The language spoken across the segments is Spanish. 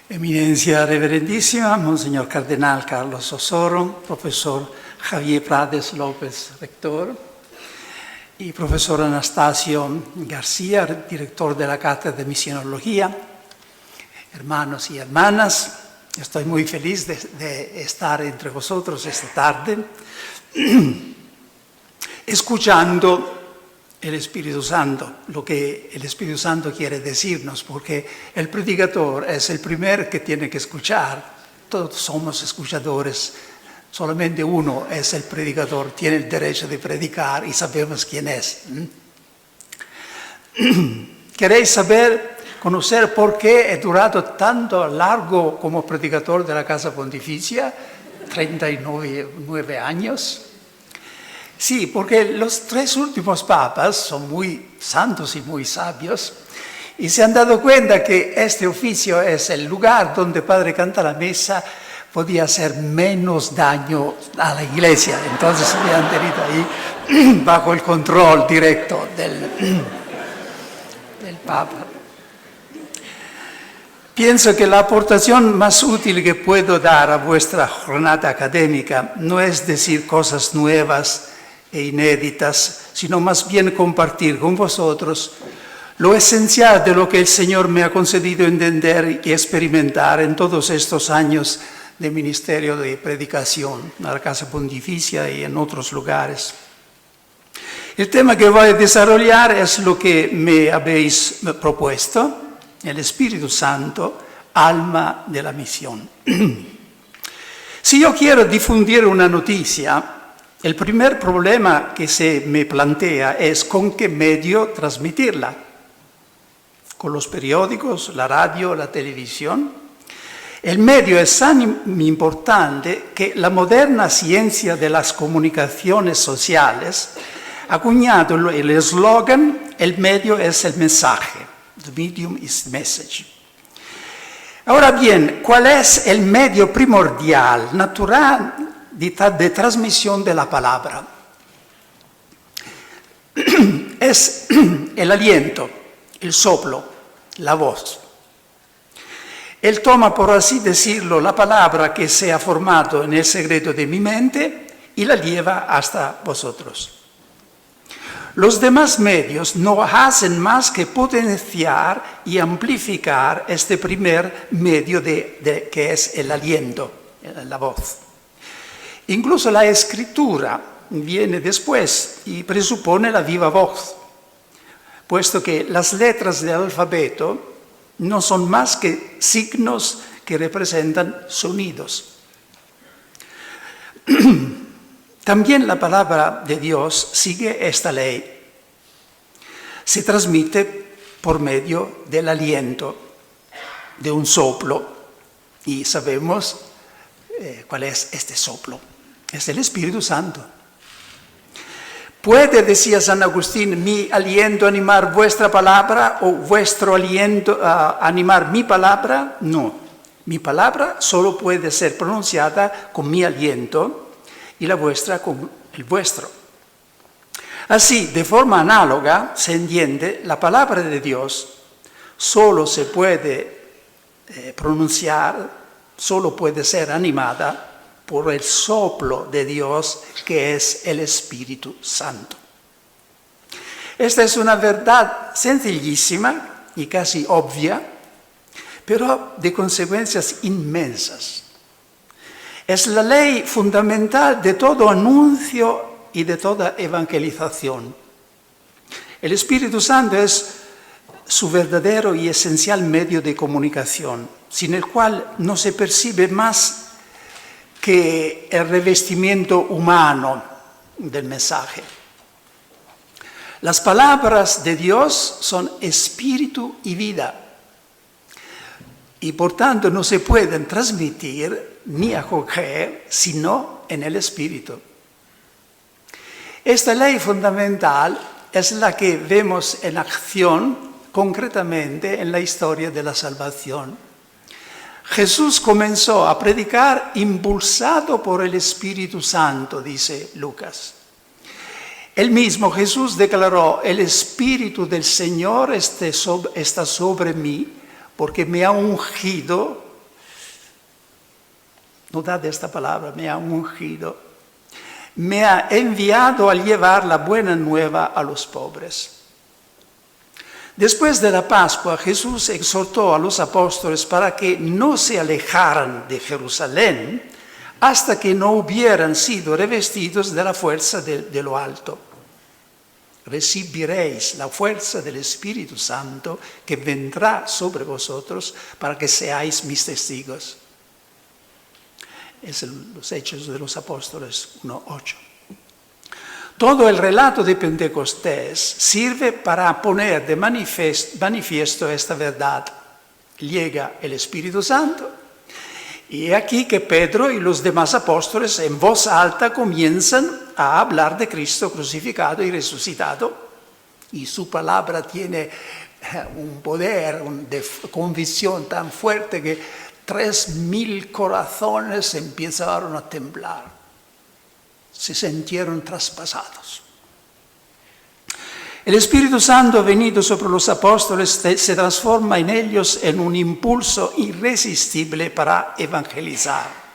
Eminencia Reverendísima, Monseñor Cardenal Carlos Osoro, profesor Javier Prades López, rector, y profesor Anastasio García, director de la Cátedra de Misionología, hermanos y hermanas, estoy muy feliz de estar entre vosotros esta tarde, escuchando el Espíritu Santo, lo que el Espíritu Santo quiere decirnos, porque el predicador es el primero que tiene que escuchar. Todos somos escuchadores, solamente uno es el predicador, tiene el derecho de predicar y sabemos quién es. ¿Queréis conocer por qué he durado tanto largo como predicador de la Casa Pontificia? 39 años. Sí, porque los 3 últimos papas son muy santos y muy sabios y se han dado cuenta que este oficio es el lugar donde Padre canta la misa, podía hacer menos daño a la Iglesia. Entonces me han tenido ahí bajo el control directo del Papa. Pienso que la aportación más útil que puedo dar a vuestra jornada académica no es decir cosas nuevas e inéditas, sino más bien compartir con vosotros lo esencial de lo que el Señor me ha concedido entender y experimentar en todos estos años de ministerio de predicación a la Casa Pontificia y en otros lugares. El tema que voy a desarrollar es lo que me habéis propuesto, el Espíritu Santo, alma de la misión. Si yo quiero difundir una noticia, el primer problema que se me plantea es con qué medio transmitirla. Con los periódicos, la radio, la televisión. El medio es tan importante que la moderna ciencia de las comunicaciones sociales ha acuñado el eslogan: el medio es el mensaje. The medium is the message. Ahora bien, ¿cuál es el medio primordial, natural, de transmisión de la palabra? Es el aliento, el soplo, la voz. Él toma, por así decirlo, la palabra que se ha formado en el secreto de mi mente y la lleva hasta vosotros. Los demás medios no hacen más que potenciar y amplificar este primer medio que es el aliento, la voz. Incluso la escritura viene después y presupone la viva voz, puesto que las letras del alfabeto no son más que signos que representan sonidos. También la palabra de Dios sigue esta ley. Se transmite por medio del aliento, de un soplo, y sabemos cuál es este soplo. Es el Espíritu Santo. ¿Puede, decía San Agustín, mi aliento animar vuestra palabra o vuestro aliento animar mi palabra? No. Mi palabra solo puede ser pronunciada con mi aliento y la vuestra con el vuestro. Así, de forma análoga, se entiende, la palabra de Dios solo se puede pronunciar, solo puede ser animada por el soplo de Dios, que es el Espíritu Santo. Esta es una verdad sencillísima y casi obvia, pero de consecuencias inmensas. Es la ley fundamental de todo anuncio y de toda evangelización. El Espíritu Santo es su verdadero y esencial medio de comunicación, sin el cual no se percibe más que el revestimiento humano del mensaje. Las palabras de Dios son espíritu y vida, y por tanto no se pueden transmitir ni acoger sino en el espíritu. Esta ley fundamental es la que vemos en acción concretamente en la historia de la salvación. Jesús comenzó a predicar impulsado por el Espíritu Santo, dice Lucas. El mismo Jesús declaró: el Espíritu del Señor está sobre mí, porque me ha ungido notad esta palabra, me ha ungido, me ha enviado a llevar la buena nueva a los pobres. Después de la Pascua, Jesús exhortó a los apóstoles para que no se alejaran de Jerusalén hasta que no hubieran sido revestidos de la fuerza de lo alto. Recibiréis la fuerza del Espíritu Santo que vendrá sobre vosotros para que seáis mis testigos. Es los Hechos de los Apóstoles 1:8. Todo el relato de Pentecostés sirve para poner de manifiesto esta verdad. Llega el Espíritu Santo y aquí que Pedro y los demás apóstoles en voz alta comienzan a hablar de Cristo crucificado y resucitado, y su palabra tiene un poder de convicción tan fuerte que 3.000 corazones empezaron a temblar, se sintieron traspasados. El Espíritu Santo venido sobre los apóstoles se transforma en ellos en un impulso irresistible para evangelizar.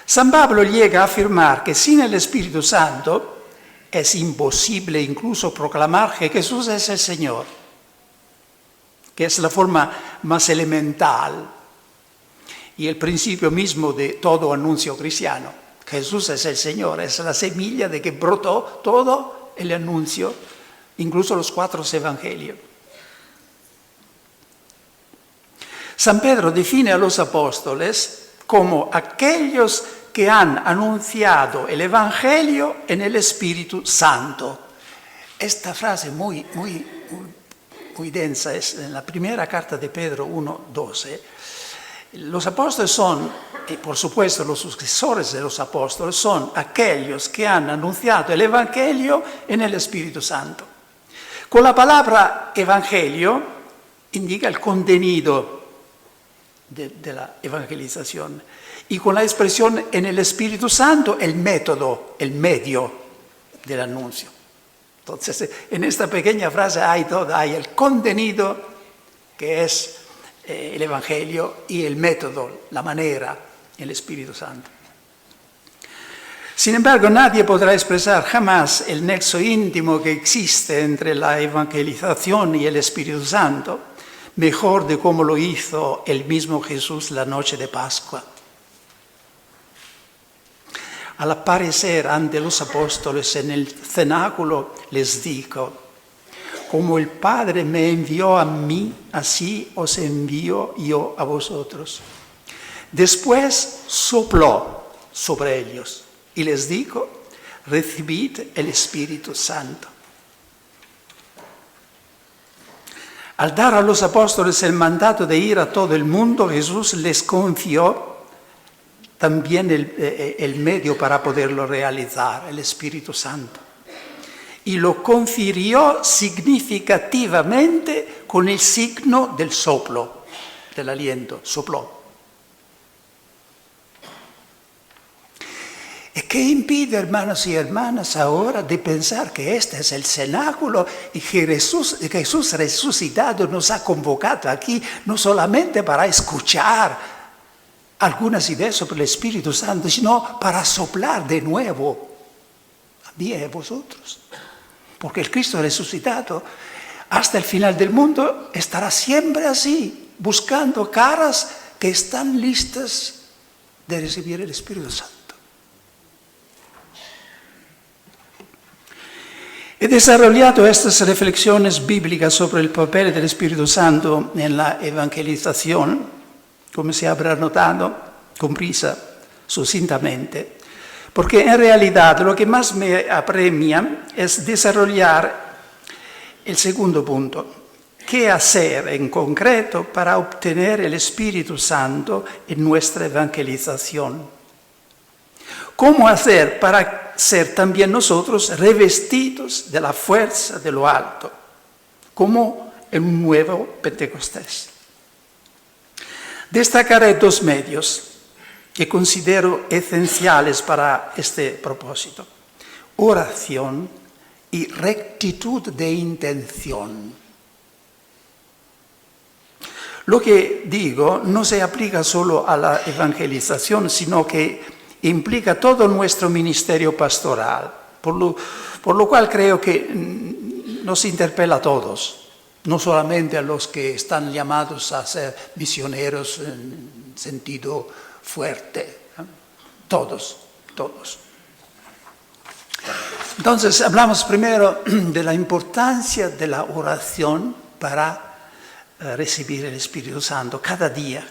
San Pablo llega a afirmar que sin el Espíritu Santo es imposible incluso proclamar que Jesús es el Señor, que es la forma más elemental y el principio mismo de todo anuncio cristiano. Jesús es el Señor, es la semilla de que brotó todo el anuncio, incluso los 4 evangelios. San Pedro define a los apóstoles como aquellos que han anunciado el Evangelio en el Espíritu Santo. Esta frase muy densa es en la primera carta de Pedro 1:12. Los apóstoles son, y por supuesto los sucesores de los apóstoles, son aquellos que han anunciado el Evangelio en el Espíritu Santo. Con la palabra Evangelio indica el contenido de la evangelización, y con la expresión en el Espíritu Santo el método, el medio del anuncio. Entonces, en esta pequeña frase hay todo, hay el contenido que es el Evangelio y el método, la manera, el Espíritu Santo. Sin embargo, nadie podrá expresar jamás el nexo íntimo que existe entre la evangelización y el Espíritu Santo, mejor de cómo lo hizo el mismo Jesús la noche de Pascua. Al aparecer ante los apóstoles en el cenáculo, les dijo: como el Padre me envió a mí, así os envío yo a vosotros. Después sopló sobre ellos y les dijo: recibid el Espíritu Santo. Al dar a los apóstoles el mandato de ir a todo el mundo, Jesús les confió también el medio para poderlo realizar, el Espíritu Santo. Y lo confirió significativamente con el signo del soplo, del aliento, sopló. ¿Y qué impide, hermanos y hermanas, ahora de pensar que este es el cenáculo y que Jesús resucitado nos ha convocado aquí no solamente para escuchar algunas ideas sobre el Espíritu Santo, sino para soplar de nuevo a mí y a vosotros? Porque el Cristo resucitado hasta el final del mundo estará siempre así, buscando caras que están listas de recibir el Espíritu Santo. He desarrollado estas reflexiones bíblicas sobre el papel del Espíritu Santo en la evangelización, como se habrá notado, con prisa, sucintamente, porque en realidad lo que más me apremia es desarrollar el segundo punto. ¿Qué hacer en concreto para obtener el Espíritu Santo en nuestra evangelización? ¿Cómo hacer para ser también nosotros revestidos de la fuerza de lo alto, como en un nuevo Pentecostés? Destacaré 2 medios que considero esenciales para este propósito: oración y rectitud de intención. Lo que digo no se aplica solo a la evangelización, sino que implica todo nuestro ministerio pastoral, por lo cual creo que nos interpela a todos, no solamente a los que están llamados a ser misioneros en sentido fuerte, ¿eh? Todos. Entonces, hablamos primero de la importancia de la oración para recibir el Espíritu Santo cada día.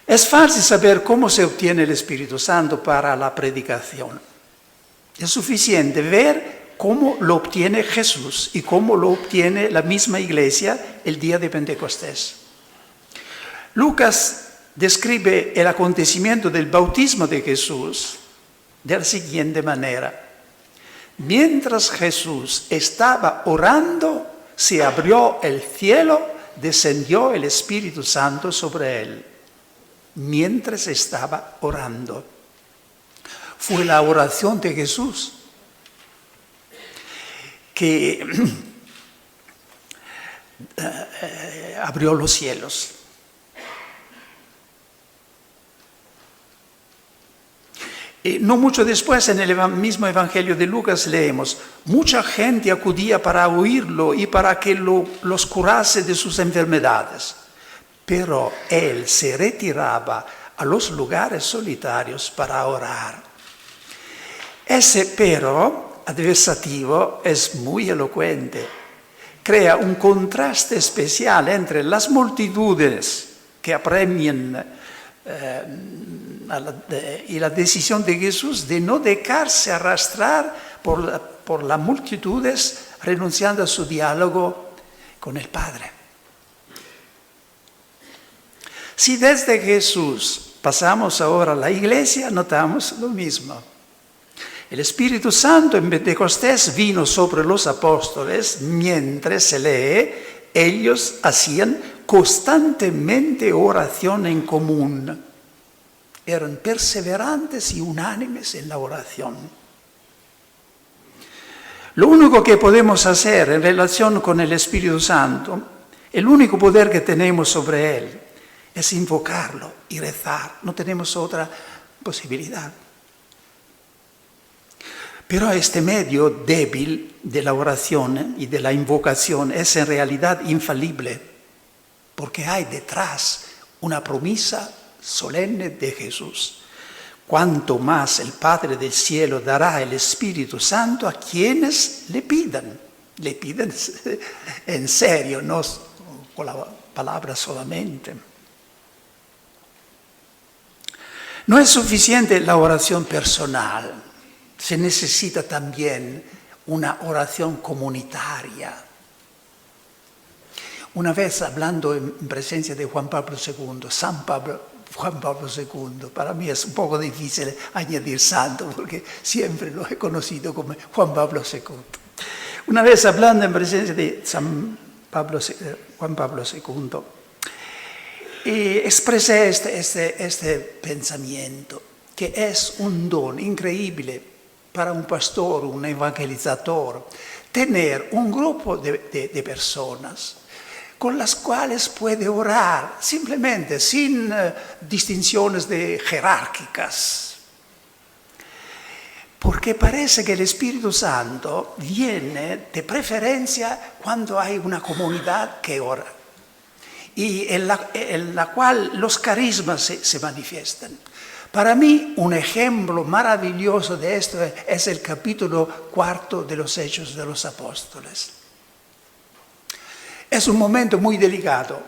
Es fácil saber cómo se obtiene el Espíritu Santo para la predicación. Es suficiente ver cómo lo obtiene Jesús y cómo lo obtiene la misma iglesia el día de Pentecostés. Lucas describe el acontecimiento del bautismo de Jesús de la siguiente manera. Mientras Jesús estaba orando, se abrió el cielo, descendió el Espíritu Santo sobre él. Mientras estaba orando. Fue la oración de Jesús que abrió los cielos. Y no mucho después, en el mismo Evangelio de Lucas, leemos: mucha gente acudía para oírlo y para que los curase de sus enfermedades. Pero él se retiraba a los lugares solitarios para orar. Ese pero adversativo es muy elocuente. Crea un contraste especial entre las multitudes que apremian y la decisión de Jesús de no dejarse arrastrar por las multitudes, renunciando a su diálogo con el Padre. Si desde Jesús pasamos ahora a la iglesia, notamos lo mismo. El Espíritu Santo en Pentecostés vino sobre los apóstoles mientras se lee, ellos hacían constantemente oración en común. Eran perseverantes y unánimes en la oración. Lo único que podemos hacer en relación con el Espíritu Santo, el único poder que tenemos sobre él, es invocarlo y rezar. No tenemos otra posibilidad. Pero este medio débil de la oración y de la invocación es en realidad infalible, porque hay detrás una promesa solemne de Jesús. Cuanto más el Padre del cielo dará el Espíritu Santo a quienes le pidan en serio, no con la palabra solamente. No es suficiente la oración personal, se necesita también una oración comunitaria. Una vez hablando en presencia de Juan Pablo II, Juan Pablo II, para mí es un poco difícil añadir santo porque siempre lo he conocido como Juan Pablo II. Una vez hablando en presencia de Juan Pablo II, expresé este pensamiento, que es un don increíble para un pastor, un evangelizador, tener un grupo de personas con las cuales puede orar, simplemente, sin distinciones jerárquicas. Porque parece que el Espíritu Santo viene de preferencia cuando hay una comunidad que ora, y en la cual los carismas se manifiestan. Para mí, un ejemplo maravilloso de esto es el capítulo 4 de los Hechos de los Apóstoles. Es un momento muy delicado.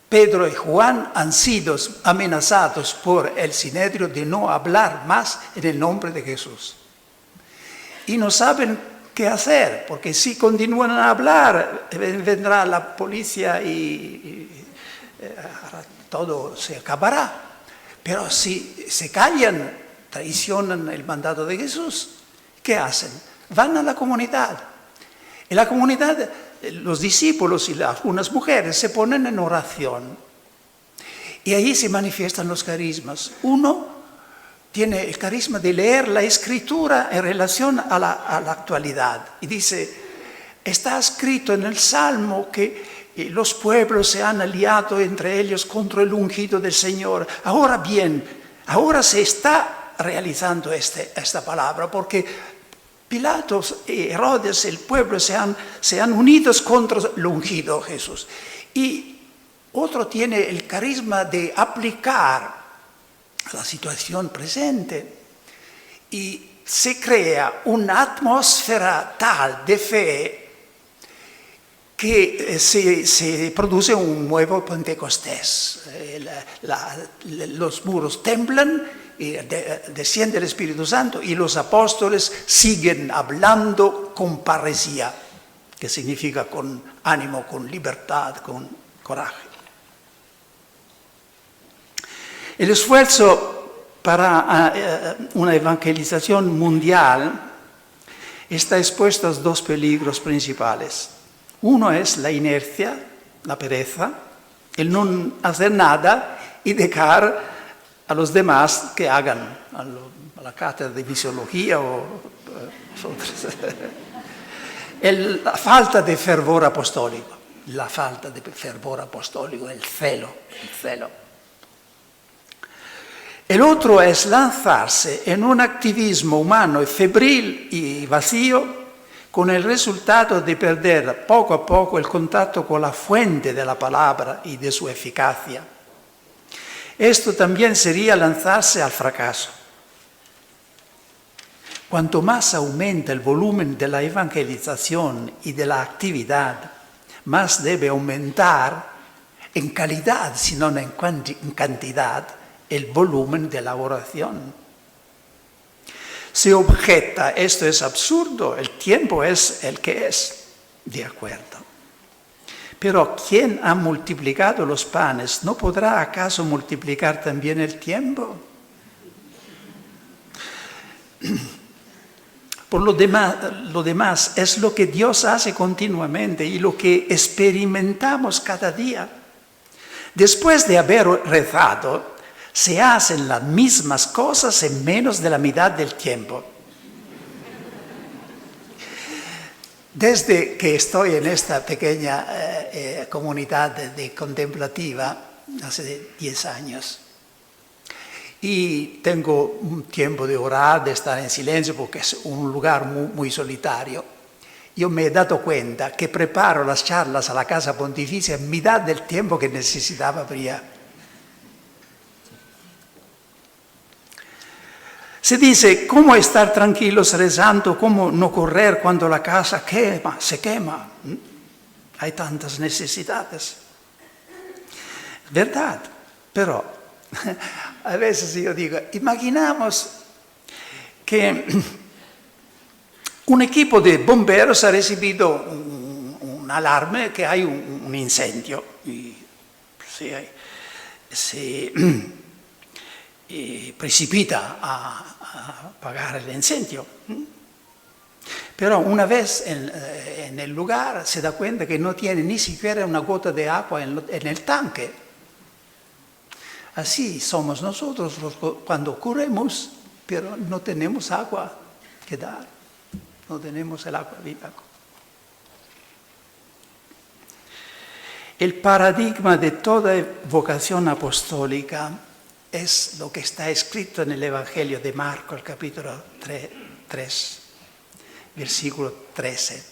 Pedro y Juan han sido amenazados por el Sinedrio de no hablar más en el nombre de Jesús. Y no saben qué hacer, porque si continúan a hablar, vendrá la policía y todo se acabará. Pero si se callan, traicionan el mandato de Jesús, ¿qué hacen? Van a la comunidad. En la comunidad, los discípulos y algunas mujeres se ponen en oración. Y ahí se manifiestan los carismas. Uno tiene el carisma de leer la Escritura en relación a la actualidad. Y dice, está escrito en el Salmo que los pueblos se han aliado entre ellos contra el ungido del Señor. Ahora bien, ahora se está realizando esta palabra, porque Pilatos, Herodes, el pueblo se han unidos contra el ungido Jesús. Y otro tiene el carisma de aplicar a la situación presente y se crea una atmósfera tal de fe que se produce un nuevo Pentecostés. Los muros temblan, y desciende el Espíritu Santo y los apóstoles siguen hablando con parresía, que significa con ánimo, con libertad, con coraje. El esfuerzo para una evangelización mundial está expuesto a dos peligros principales. Uno es la inercia, la pereza, el no hacer nada y dejar a los demás que hagan, a la cátedra de fisiología o otras. La falta de fervor apostólico, el celo. El otro es lanzarse en un activismo humano febril y vacío, con el resultado de perder poco a poco el contacto con la fuente de la palabra y de su eficacia. Esto también sería lanzarse al fracaso. Cuanto más aumenta el volumen de la evangelización y de la actividad, más debe aumentar en calidad, si no en cantidad, el volumen de la oración. Se objeta, esto es absurdo, el tiempo es el que es, de acuerdo. Pero ¿quién ha multiplicado los panes? ¿No podrá acaso multiplicar también el tiempo? Por lo demás es lo que Dios hace continuamente y lo que experimentamos cada día. Después de haber rezado, se hacen las mismas cosas en menos de la mitad del tiempo. Desde que estoy en esta pequeña comunidad de contemplativa, hace 10 años, y tengo un tiempo de orar, de estar en silencio, porque es un lugar muy solitario, yo me he dado cuenta que preparo las charlas a la Casa Pontificia en mitad del tiempo que necesitaba prima. Se dice, ¿cómo estar tranquilos rezando? ¿Cómo no correr cuando la casa se quema? Hay tantas necesidades. ¿Verdad? Pero a veces yo digo, imaginamos que un equipo de bomberos ha recibido un alarme que hay un incendio. Y precipita a apagar el incendio. Pero una vez en el lugar se da cuenta que no tiene ni siquiera una gota de agua en el tanque. Así somos nosotros cuando corremos, pero no tenemos agua que dar, no tenemos el agua viva. El paradigma de toda vocación apostólica es lo que está escrito en el Evangelio de Marco, el capítulo 3, versículo 13.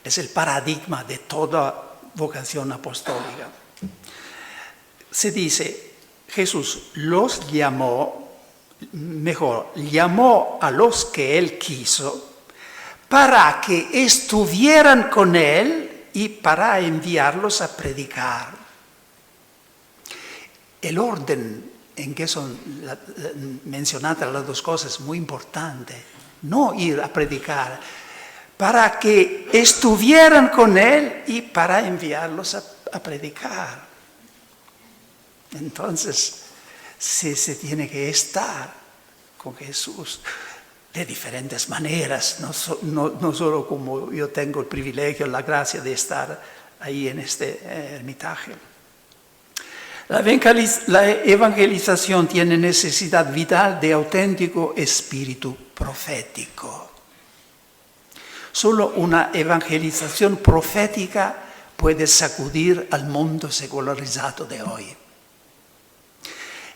Es el paradigma de toda vocación apostólica. Se dice, Jesús llamó a los que Él quiso para que estuvieran con Él y para enviarlos a predicar. El orden en que son mencionadas las dos cosas es muy importante. No ir a predicar, para que estuvieran con Él y para enviarlos a predicar. Entonces, se tiene que estar con Jesús de diferentes maneras, no solo como yo tengo el privilegio, la gracia de estar ahí en este ermitaje. La evangelización tiene necesidad vital de auténtico espíritu profético. Solo una evangelización profética puede sacudir al mundo secularizado de hoy.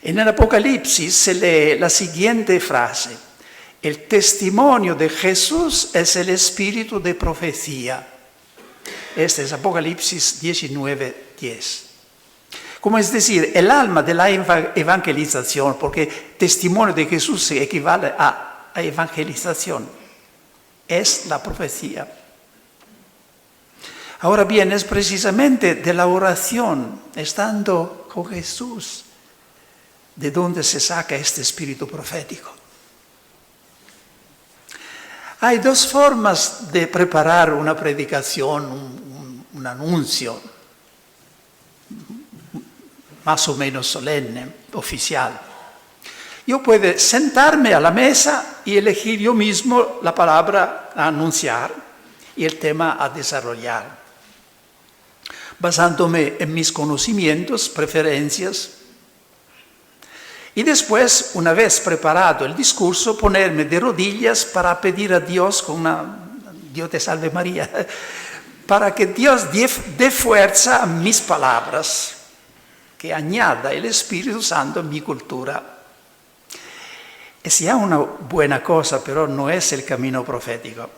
En el Apocalipsis se lee la siguiente frase: el testimonio de Jesús es el espíritu de profecía. Este es Apocalipsis 19:10. Como es decir, el alma de la evangelización, porque testimonio de Jesús equivale a evangelización, es la profecía. Ahora bien, es precisamente de la oración, estando con Jesús, de donde se saca este espíritu profético. Hay dos formas de preparar una predicación, un anuncio, más o menos solemne, oficial. Yo puedo sentarme a la mesa y elegir yo mismo la palabra a anunciar y el tema a desarrollar, basándome en mis conocimientos, preferencias. Y después, una vez preparado el discurso, ponerme de rodillas para pedir a Dios con una Dios te salve María, para que Dios dé fuerza a mis palabras, que añada el Espíritu Santo a mi cultura. Es ya una buena cosa, pero no es el camino profético.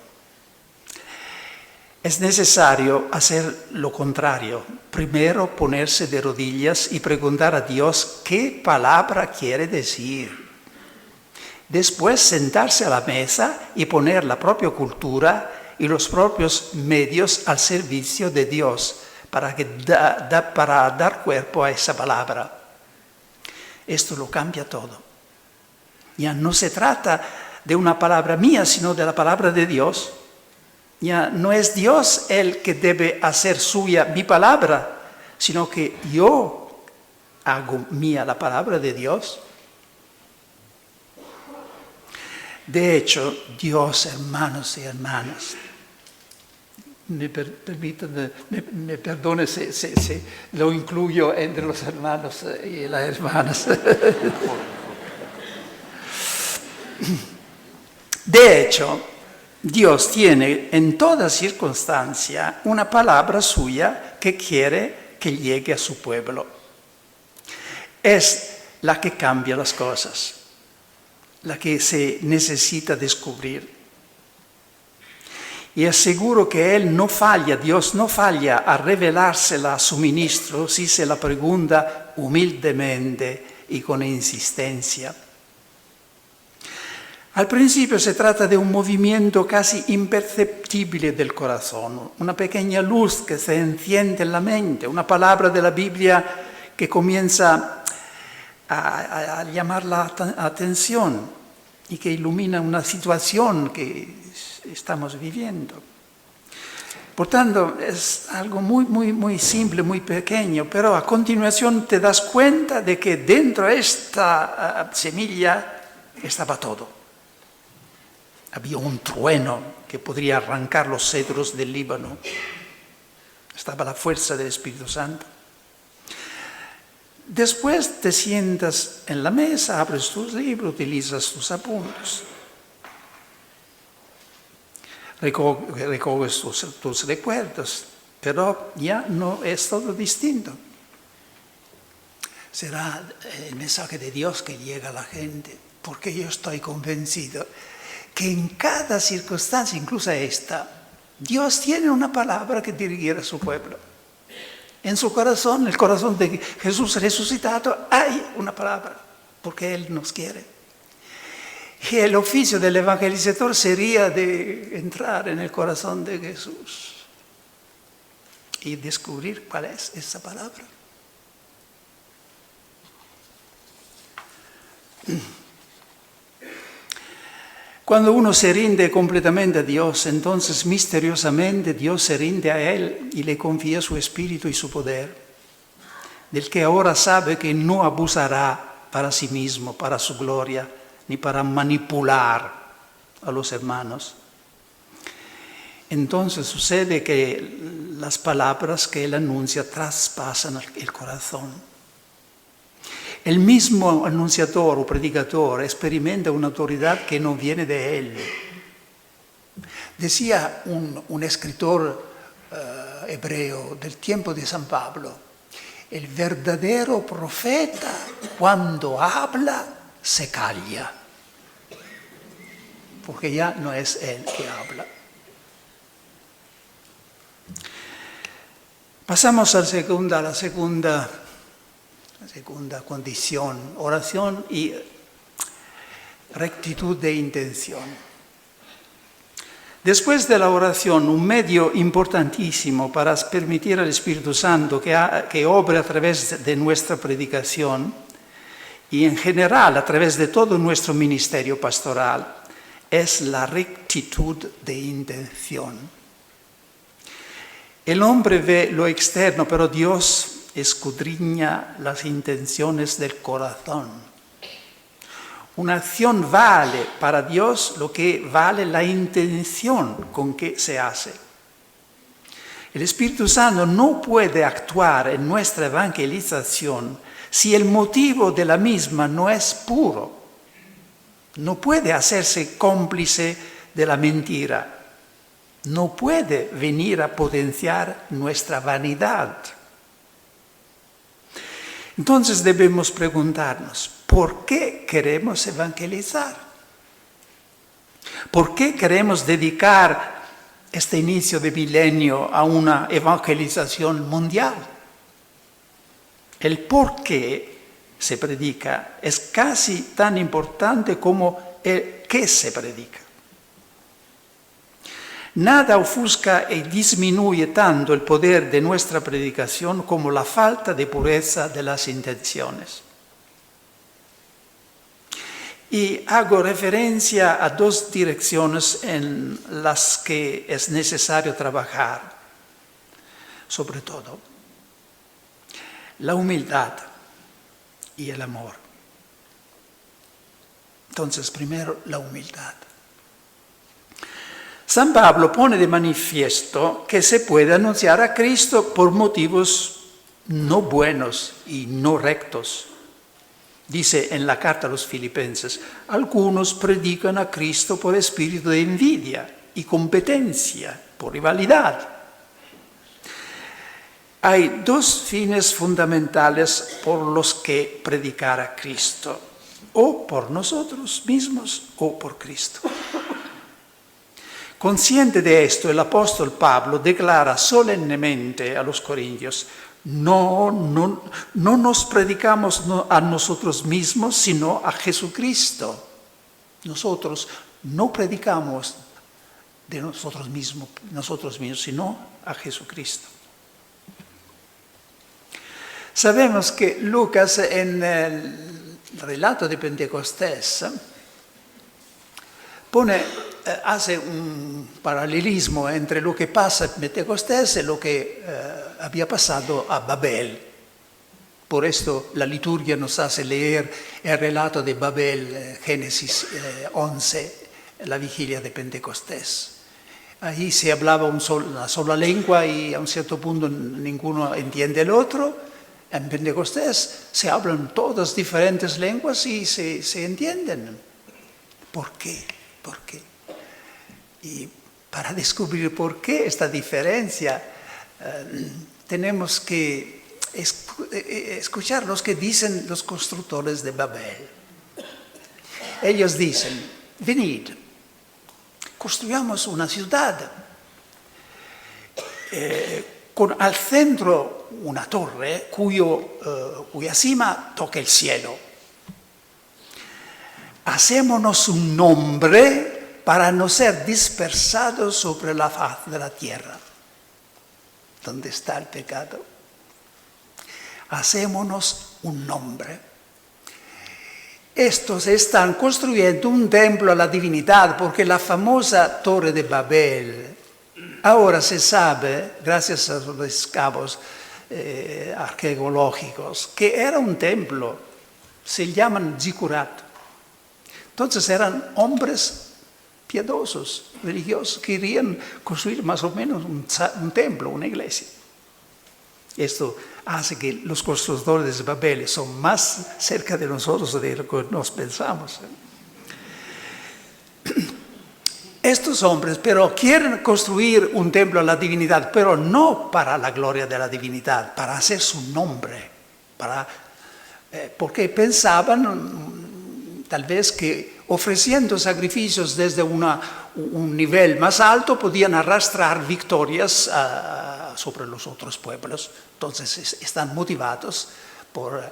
Es necesario hacer lo contrario. Primero ponerse de rodillas y preguntar a Dios qué palabra quiere decir. Después sentarse a la mesa y poner la propia cultura y los propios medios al servicio de Dios para dar cuerpo a esa palabra. Esto lo cambia todo. Ya no se trata de una palabra mía, sino de la palabra de Dios. Ya no es Dios el que debe hacer suya mi palabra, sino que yo hago mía la palabra de Dios. De hecho, Dios, hermanos y hermanas, me perdone si lo incluyo entre los hermanos y las hermanas. De hecho, Dios tiene en toda circunstancia una palabra suya que quiere que llegue a su pueblo. Es la que cambia las cosas, la que se necesita descubrir. Y aseguro que Él no falla, Dios no falla a revelársela a su ministro si se la pregunta humildemente y con insistencia. Al principio se trata de un movimiento casi imperceptible del corazón, una pequeña luz que se enciende en la mente, una palabra de la Biblia que comienza a llamar la atención y que ilumina una situación que estamos viviendo. Por tanto, es algo muy simple, muy pequeño, pero a continuación te das cuenta de que dentro de esta semilla estaba todo. Había un trueno que podría arrancar los cedros del Líbano. Estaba la fuerza del Espíritu Santo. Después te sientas en la mesa, abres tus libros, utilizas tus apuntes. Recoges tus recuerdos, pero ya no es todo distinto. Será el mensaje de Dios que llega a la gente, porque yo estoy convencido que en cada circunstancia, incluso esta, Dios tiene una palabra que dirigir a su pueblo. En su corazón, el corazón de Jesús resucitado, hay una palabra, porque Él nos quiere. Y el oficio del evangelizador sería de entrar en el corazón de Jesús y descubrir cuál es esa palabra. Cuando uno se rinde completamente a Dios, entonces misteriosamente Dios se rinde a Él y le confía su espíritu y su poder, del que ahora sabe que no abusará para sí mismo, para su gloria, ni para manipular a los hermanos. Entonces sucede que las palabras que Él anuncia traspasan el corazón. El mismo anunciador o predicador experimenta una autoridad que no viene de él. Decía un escritor hebreo del tiempo de San Pablo. El verdadero profeta, cuando habla, se calla, porque ya no es él que habla. Pasamos a la segunda condición, oración y rectitud de intención. Después de la oración, un medio importantísimo para permitir al Espíritu Santo que obre a través de nuestra predicación y en general a través de todo nuestro ministerio pastoral es la rectitud de intención. El hombre ve lo externo, pero Dios escudriña las intenciones del corazón. Una acción vale para Dios lo que vale la intención con que se hace. El Espíritu Santo no puede actuar en nuestra evangelización si el motivo de la misma no es puro. No puede hacerse cómplice de la mentira. No puede venir a potenciar nuestra vanidad. Entonces debemos preguntarnos, ¿por qué queremos evangelizar? ¿Por qué queremos dedicar este inicio de milenio a una evangelización mundial? El por qué se predica es casi tan importante como el qué se predica. Nada ofusca y disminuye tanto el poder de nuestra predicación como la falta de pureza de las intenciones. Y hago referencia a dos direcciones en las que es necesario trabajar, sobre todo, la humildad y el amor. Entonces, primero, la humildad. San Pablo pone de manifiesto que se puede anunciar a Cristo por motivos no buenos y no rectos. Dice en la carta a los Filipenses, algunos predican a Cristo por espíritu de envidia y competencia, por rivalidad. Hay dos fines fundamentales por los que predicar a Cristo, o por nosotros mismos o por Cristo. Consciente de esto, el apóstol Pablo declara solemnemente a los corintios, no nos predicamos a nosotros mismos, sino a Jesucristo. Nosotros no predicamos de nosotros mismos, sino a Jesucristo. Sabemos que Lucas en el relato de Pentecostés hace un paralelismo entre lo que pasa en Pentecostés y lo que había pasado a Babel. Por esto la liturgia nos hace leer el relato de Babel, Génesis 11, la vigilia de Pentecostés. Ahí se hablaba una sola lengua y a un cierto punto ninguno entiende el otro. En Pentecostés se hablan todas diferentes lenguas y se entienden. ¿Por qué? ¿Por qué? Y para descubrir por qué esta diferencia, tenemos que escuchar lo que dicen los constructores de Babel. Ellos dicen, venid, construyamos una ciudad con al centro una torre cuya cima toca el cielo. Hacémonos un nombre para no ser dispersados sobre la faz de la tierra. ¿Dónde está el pecado? Hacémonos un nombre. Estos están construyendo un templo a la divinidad porque la famosa Torre de Babel, ahora se sabe, gracias a los excavos arqueológicos, que era un templo. Se llaman zikurat. Entonces eran hombres piadosos, religiosos, que querían construir más o menos un templo, una iglesia. Esto hace que los constructores de Babel son más cerca de nosotros de lo que nos pensamos. Estos hombres, pero quieren construir un templo a la divinidad, pero no para la gloria de la divinidad, para hacer su nombre, porque pensaban tal vez que ofreciendo sacrificios desde un nivel más alto podían arrastrar victorias sobre los otros pueblos. Entonces están motivados por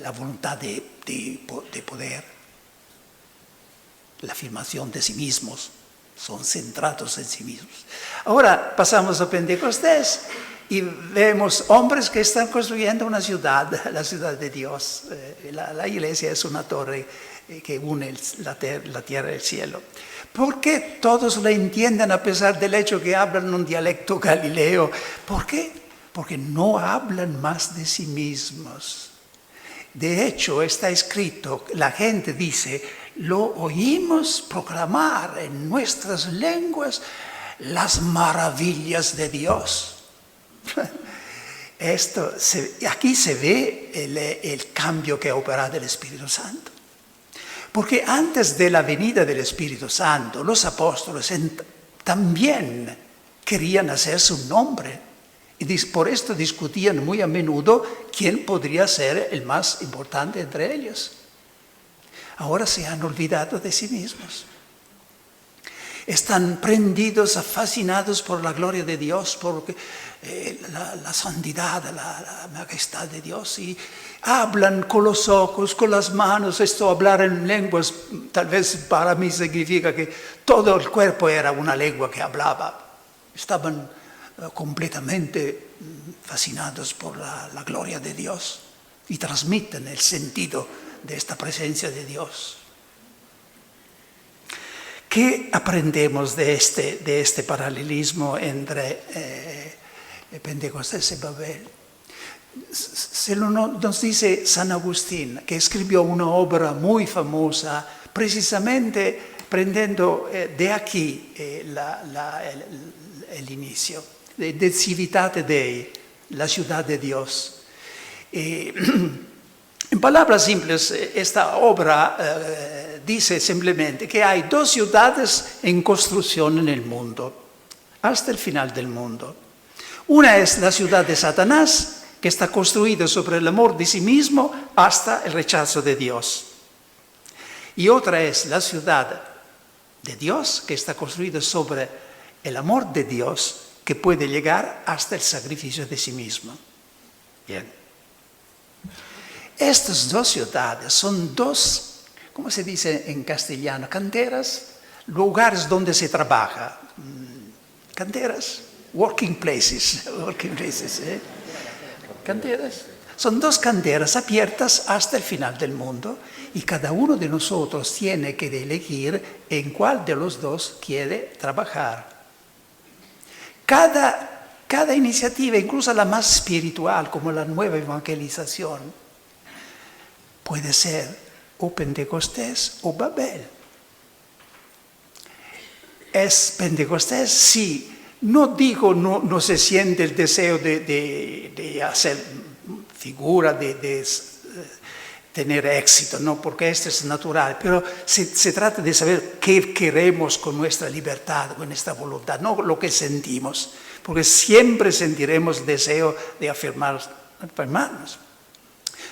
la voluntad de poder, la afirmación de sí mismos. Son centrados en sí mismos. Ahora pasamos a Pentecostés y vemos hombres que están construyendo una ciudad, la ciudad de Dios. La iglesia es una torre que une la tierra y el cielo. ¿Por qué todos la entienden a pesar del hecho que hablan un dialecto galileo? ¿Por qué? Porque no hablan más de sí mismos. De hecho, está escrito, la gente dice, lo oímos proclamar en nuestras lenguas las maravillas de Dios. Aquí se ve el cambio que ha operado el Espíritu Santo. Porque antes de la venida del Espíritu Santo, los apóstoles también querían hacerse un nombre. Y por esto discutían muy a menudo quién podría ser el más importante entre ellos. Ahora se han olvidado de sí mismos. Están prendidos, fascinados por la gloria de Dios, por la santidad, la majestad de Dios. Y hablan con los ojos, con las manos. Esto hablar en lenguas, tal vez para mí significa que todo el cuerpo era una lengua que hablaba. Estaban completamente fascinados por la gloria de Dios y transmiten el sentido de esta presencia de Dios. ¿Qué aprendemos de este paralelismo entre Pentecostés y Babel? Nos dice San Agustín, que escribió una obra muy famosa, precisamente prendiendo de aquí el inicio, de Civitate Dei, la ciudad de Dios. En palabras simples, esta obra dice simplemente que hay dos ciudades en construcción en el mundo, hasta el final del mundo. Una es la ciudad de Satanás, que está construida sobre el amor de sí mismo hasta el rechazo de Dios. Y otra es la ciudad de Dios, que está construida sobre el amor de Dios, que puede llegar hasta el sacrificio de sí mismo. Bien. Estas dos ciudades son dos, ¿cómo se dice en castellano? Canteras, lugares donde se trabaja. Canteras, working places, Canteras. Son dos canteras abiertas hasta el final del mundo y cada uno de nosotros tiene que elegir en cuál de los dos quiere trabajar. Cada iniciativa, incluso la más espiritual, como la nueva evangelización, puede ser o Pentecostés o Babel. ¿Es Pentecostés? Sí. No digo, no se siente el deseo de hacer figura, de tener éxito, no, porque esto es natural, pero se trata de saber qué queremos con nuestra libertad, con nuestra voluntad, no lo que sentimos, porque siempre sentiremos deseo de afirmarnos.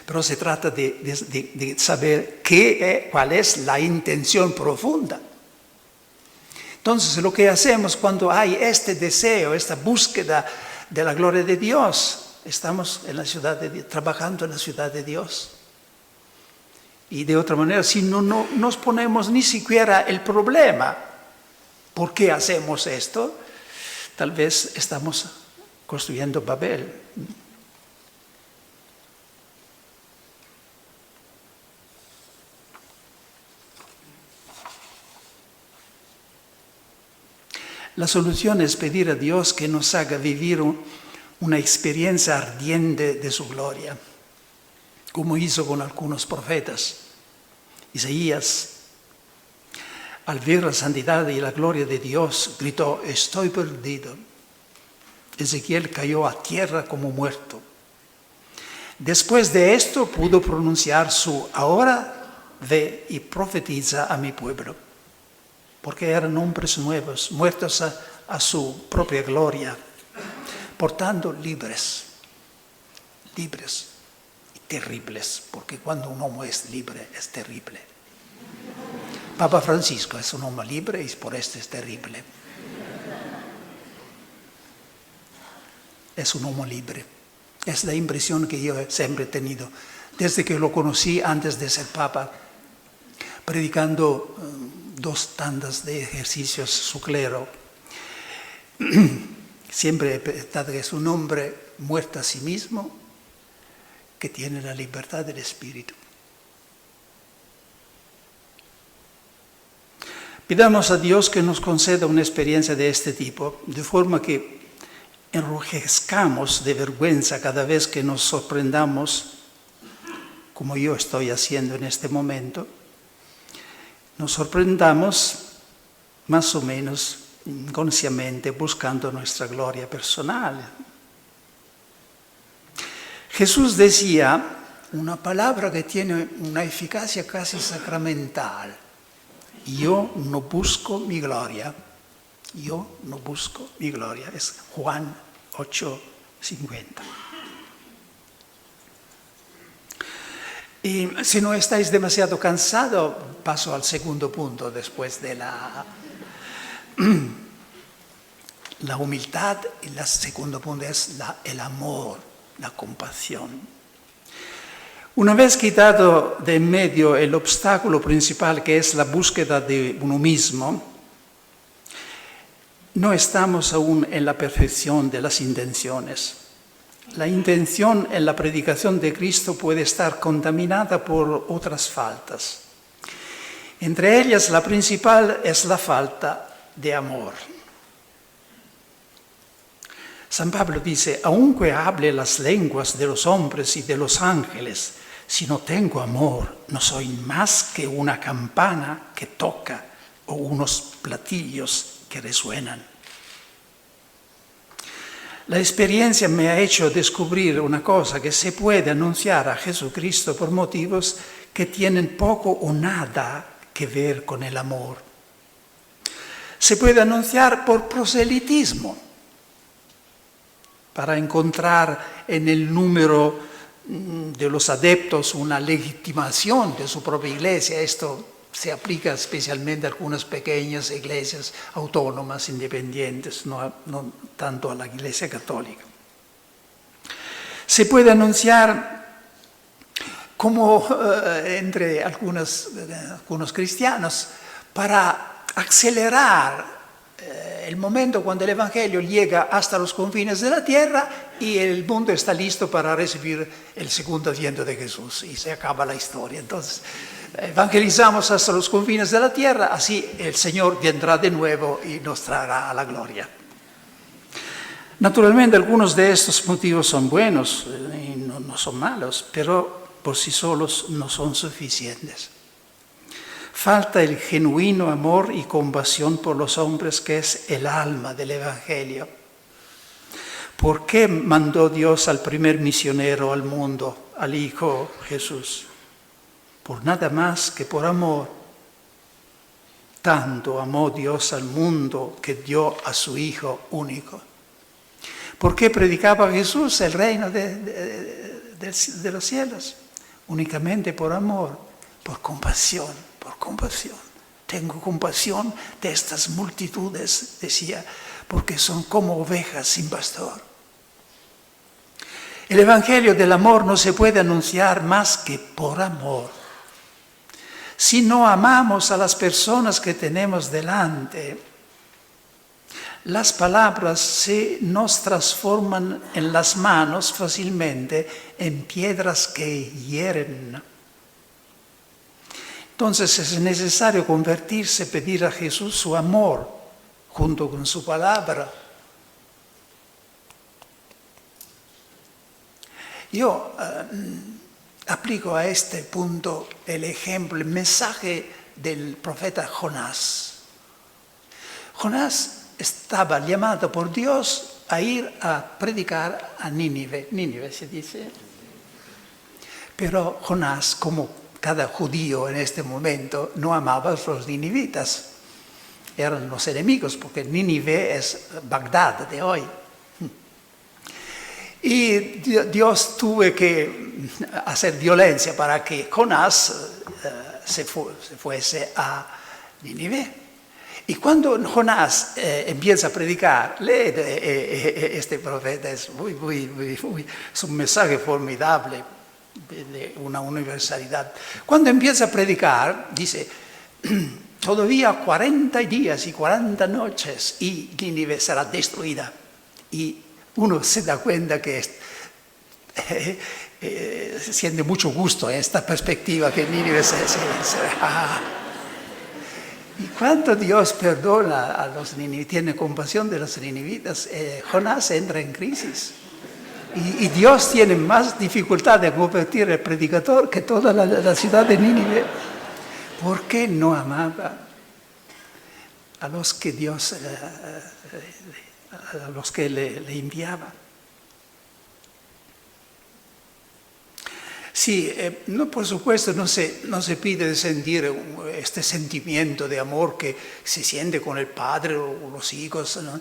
Pero se trata de saber cuál es la intención profunda. Entonces, lo que hacemos cuando hay este deseo, esta búsqueda de la gloria de Dios, estamos en la ciudad de Dios, trabajando en la ciudad de Dios. Y de otra manera, si no nos ponemos ni siquiera el problema, ¿por qué hacemos esto? Tal vez estamos construyendo Babel. La solución es pedir a Dios que nos haga vivir una experiencia ardiente de su gloria, como hizo con algunos profetas. Isaías, al ver la santidad y la gloria de Dios, gritó: estoy perdido. Ezequiel cayó a tierra como muerto. Después de esto pudo pronunciar su: ahora ve y profetiza a mi pueblo. porque eran hombres nuevos, muertos a su propia gloria, por tanto libres y terribles, porque cuando un hombre es libre es terrible. Papa Francisco es un hombre libre y por esto es terrible. Es un hombre libre. Es la impresión que yo siempre he tenido, desde que lo conocí antes de ser papa, predicando 2 tandas de ejercicios su clero. Siempre he pensado que es un hombre muerto a sí mismo, que tiene la libertad del espíritu. Pidamos a Dios que nos conceda una experiencia de este tipo, de forma que enrojezcamos de vergüenza cada vez que nos sorprendamos, como yo estoy haciendo en este momento, nos sorprendamos más o menos inconscientemente buscando nuestra gloria personal. Jesús decía una palabra que tiene una eficacia casi sacramental: yo no busco mi gloria. Yo no busco mi gloria. Es Juan 8:50. Y si no estáis demasiado cansados, paso al segundo punto después de la humildad. Y el segundo punto es el amor, la compasión. Una vez quitado de en medio el obstáculo principal, que es la búsqueda de uno mismo, no estamos aún en la perfección de las intenciones. La intención en la predicación de Cristo puede estar contaminada por otras faltas. Entre ellas, la principal es la falta de amor. San Pablo dice: aunque hable las lenguas de los hombres y de los ángeles, si no tengo amor, no soy más que una campana que toca o unos platillos que resuenan. La experiencia me ha hecho descubrir una cosa: que se puede anunciar a Jesucristo por motivos que tienen poco o nada que ver con el amor. Se puede anunciar por proselitismo, para encontrar en el número de los adeptos una legitimación de su propia iglesia. Esto se aplica especialmente a algunas pequeñas iglesias autónomas, independientes, no tanto a la Iglesia Católica. Se puede anunciar como entre algunos cristianos para acelerar el momento cuando el Evangelio llega hasta los confines de la tierra y el mundo está listo para recibir el segundo adviento de Jesús y se acaba la historia. Entonces, evangelizamos hasta los confines de la tierra, así el Señor vendrá de nuevo y nos traerá a la gloria. Naturalmente, algunos de estos motivos son buenos y no son malos, pero por sí solos no son suficientes. Falta el genuino amor y compasión por los hombres, que es el alma del Evangelio. ¿Por qué mandó Dios al primer misionero al mundo, al Hijo Jesús? Por nada más que por amor. Tanto amó Dios al mundo que dio a su Hijo único. ¿Por qué predicaba Jesús el reino de los cielos? Únicamente por amor, por compasión. Tengo compasión de estas multitudes, decía, porque son como ovejas sin pastor. El Evangelio del amor no se puede anunciar más que por amor. Si no amamos a las personas que tenemos delante, las palabras se nos transforman en las manos fácilmente en piedras que hieren. Entonces es necesario convertirse, pedir a Jesús su amor junto con su palabra. Yo aplico a este punto el ejemplo, el mensaje del profeta Jonás. Jonás estaba llamado por Dios a ir a predicar a Nínive. Nínive se dice. Pero Jonás, como cada judío en este momento, no amaba a los ninivitas. eran los enemigos, porque Nínive es Bagdad de hoy. Y Dios tuvo que hacer violencia para que Jonás se fuese a Nínive. Y cuando Jonás empieza a predicar, lee este profeta, es un mensaje formidable de una universalidad. Cuando empieza a predicar, dice, todavía 40 días y 40 noches y Nínive será destruida. Y uno se da cuenta que siente mucho gusto en esta perspectiva que Nínive y cuando Dios perdona a los ninivitas, tiene compasión de los ninivitas, Jonás entra en crisis. Y Dios tiene más dificultad de convertir al predicador que toda la ciudad de Nínive. ¿Por qué no amaba a los que Dios, a los que le enviaba? Sí, no, por supuesto no se pide sentir este sentimiento de amor que se siente con el padre o los hijos, ¿no?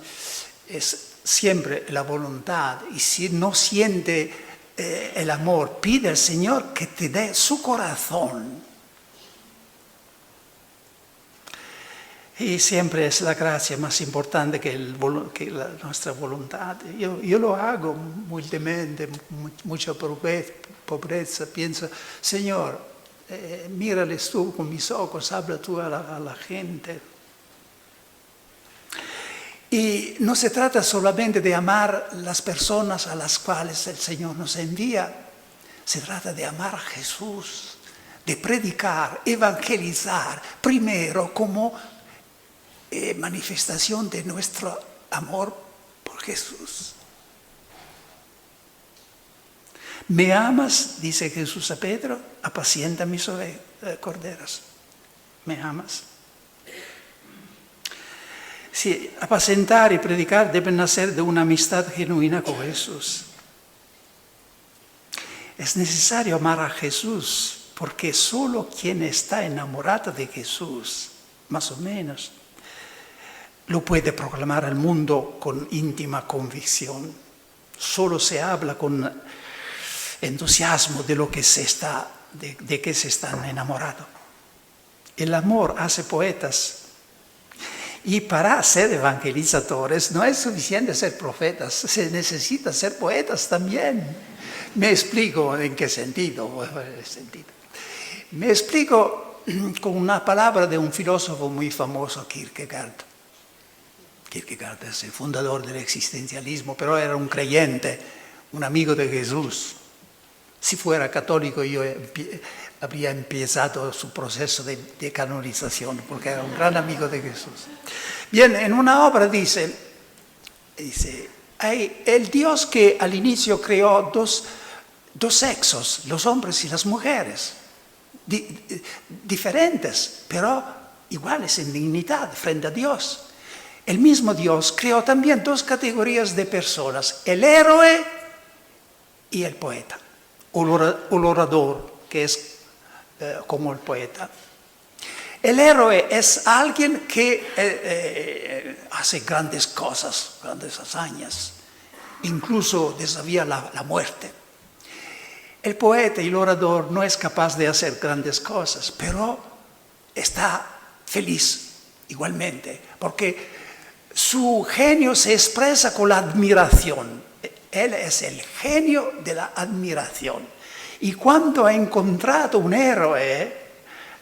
Es siempre la voluntad. Y si no siente el amor, pide al Señor que te dé su corazón. Y siempre es la gracia más importante que nuestra voluntad. Yo lo hago humildemente, mucha pobreza. Pienso, Señor, mírales tú con mis ojos, habla tú a la gente. Y no se trata solamente de amar las personas a las cuales el Señor nos envía. Se trata de amar a Jesús, de predicar, evangelizar, primero como manifestación de nuestro amor por Jesús. ¿Me amas?, dice Jesús a Pedro, apacienta mis corderos. ¿Me amas? Sí, apacentar y predicar deben nacer de una amistad genuina con Jesús. Es necesario amar a Jesús, porque solo quien está enamorado de Jesús, más o menos, lo puede proclamar al mundo con íntima convicción. Solo se habla con entusiasmo de que se están enamorados. El amor hace poetas. Y para ser evangelizadores no es suficiente ser profetas, se necesita ser poetas también. Me explico en qué sentido. Me explico con una palabra de un filósofo muy famoso, Kierkegaard. Kierkegaard es el fundador del existencialismo, pero era un creyente, un amigo de Jesús. Si fuera católico, yo habría empezado su proceso de canonización, porque era un gran amigo de Jesús. Bien, en una obra dice, hay el Dios que al inicio creó dos sexos, los hombres y las mujeres, diferentes, pero iguales en dignidad frente a Dios. El mismo Dios creó también dos categorías de personas, el héroe y el poeta, o el orador, que es como el poeta. El héroe es alguien que hace grandes cosas, grandes hazañas, incluso desafía la muerte. El poeta y el orador no es capaz de hacer grandes cosas, pero está feliz igualmente, porque su genio se expresa con la admiración. Él es el genio de la admiración. Y cuando ha encontrado un héroe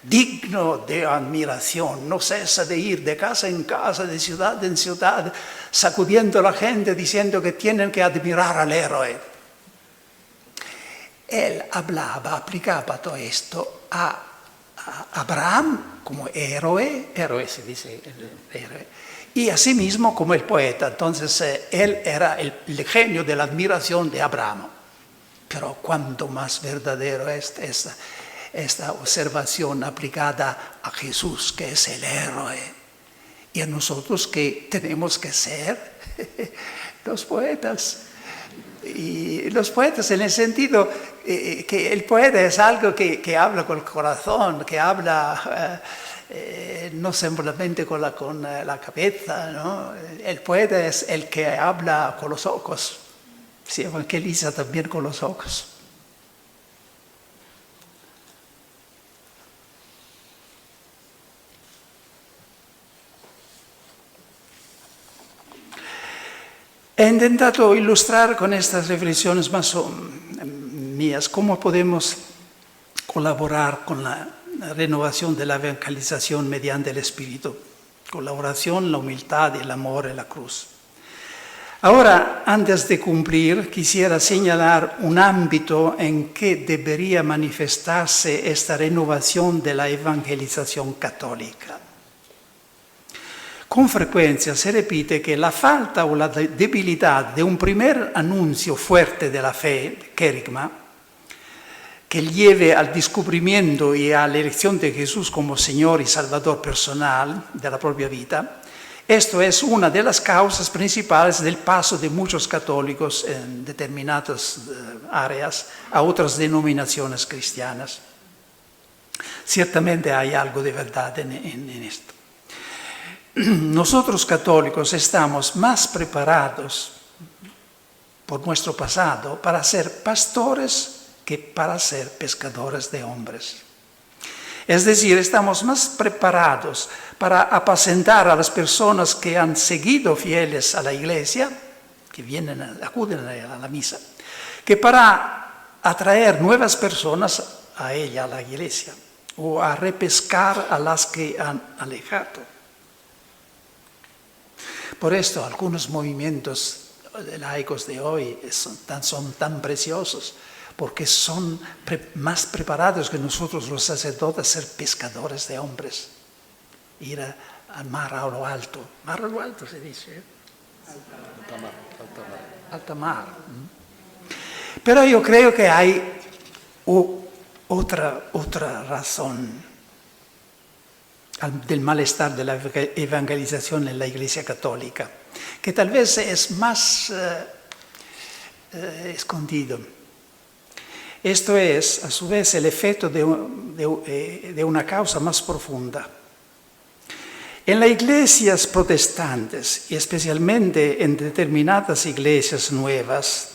digno de admiración, no cesa de ir de casa en casa, de ciudad en ciudad, sacudiendo a la gente diciendo que tienen que admirar al héroe. Él aplicaba todo esto a Abraham como héroe se dice héroe, y asimismo como el poeta. Entonces él era el genio de la admiración de Abraham. Pero cuanto más verdadero es esta observación aplicada a Jesús, que es el héroe, y a nosotros que tenemos que ser los poetas. Y los poetas en el sentido que el poeta es algo que habla con el corazón, que habla no simplemente con la cabeza, ¿no? El poeta es el que habla con los ojos, se evangeliza también con los ojos. He intentado ilustrar con estas reflexiones más mías cómo podemos colaborar con la renovación de la evangelización mediante el Espíritu. Colaboración, la humildad, el amor y la cruz. Ahora, antes de cumplir, quisiera señalar un ámbito en que debería manifestarse esta renovación de la evangelización católica. Con frecuencia se repite que la falta o la debilidad de un primer anuncio fuerte de la fe, querigma, que lleve al descubrimiento y a la elección de Jesús como Señor y Salvador personal de la propia vida, esto es una de las causas principales del paso de muchos católicos en determinadas áreas a otras denominaciones cristianas. Ciertamente hay algo de verdad en esto. Nosotros católicos estamos más preparados por nuestro pasado para ser pastores que para ser pescadores de hombres. Es decir, estamos más preparados para apacentar a las personas que han seguido fieles a la iglesia, que acuden a la misa, que para atraer nuevas personas a ella, a la iglesia, o a repescar a las que han alejado. Por esto, algunos movimientos laicos de hoy son tan preciosos, porque son más preparados que nosotros los sacerdotes a ser pescadores de hombres. Ir al mar a lo alto. Mar a lo alto se dice, ¿eh? Alta mar. Pero yo creo que hay otra razón del malestar de la evangelización en la Iglesia Católica, que tal vez es más escondido. Esto es, a su vez, el efecto de una causa más profunda. En las iglesias protestantes, y especialmente en determinadas iglesias nuevas,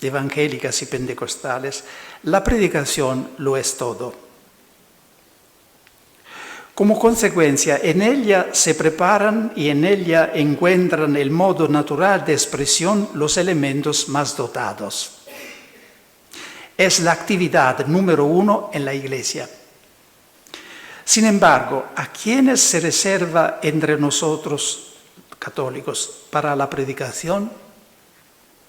evangélicas y pentecostales, la predicación lo es todo. Como consecuencia, en ella se preparan y en ella encuentran el modo natural de expresión los elementos más dotados. Es la actividad número 1 en la iglesia. Sin embargo, ¿a quiénes se reserva entre nosotros, católicos, para la predicación?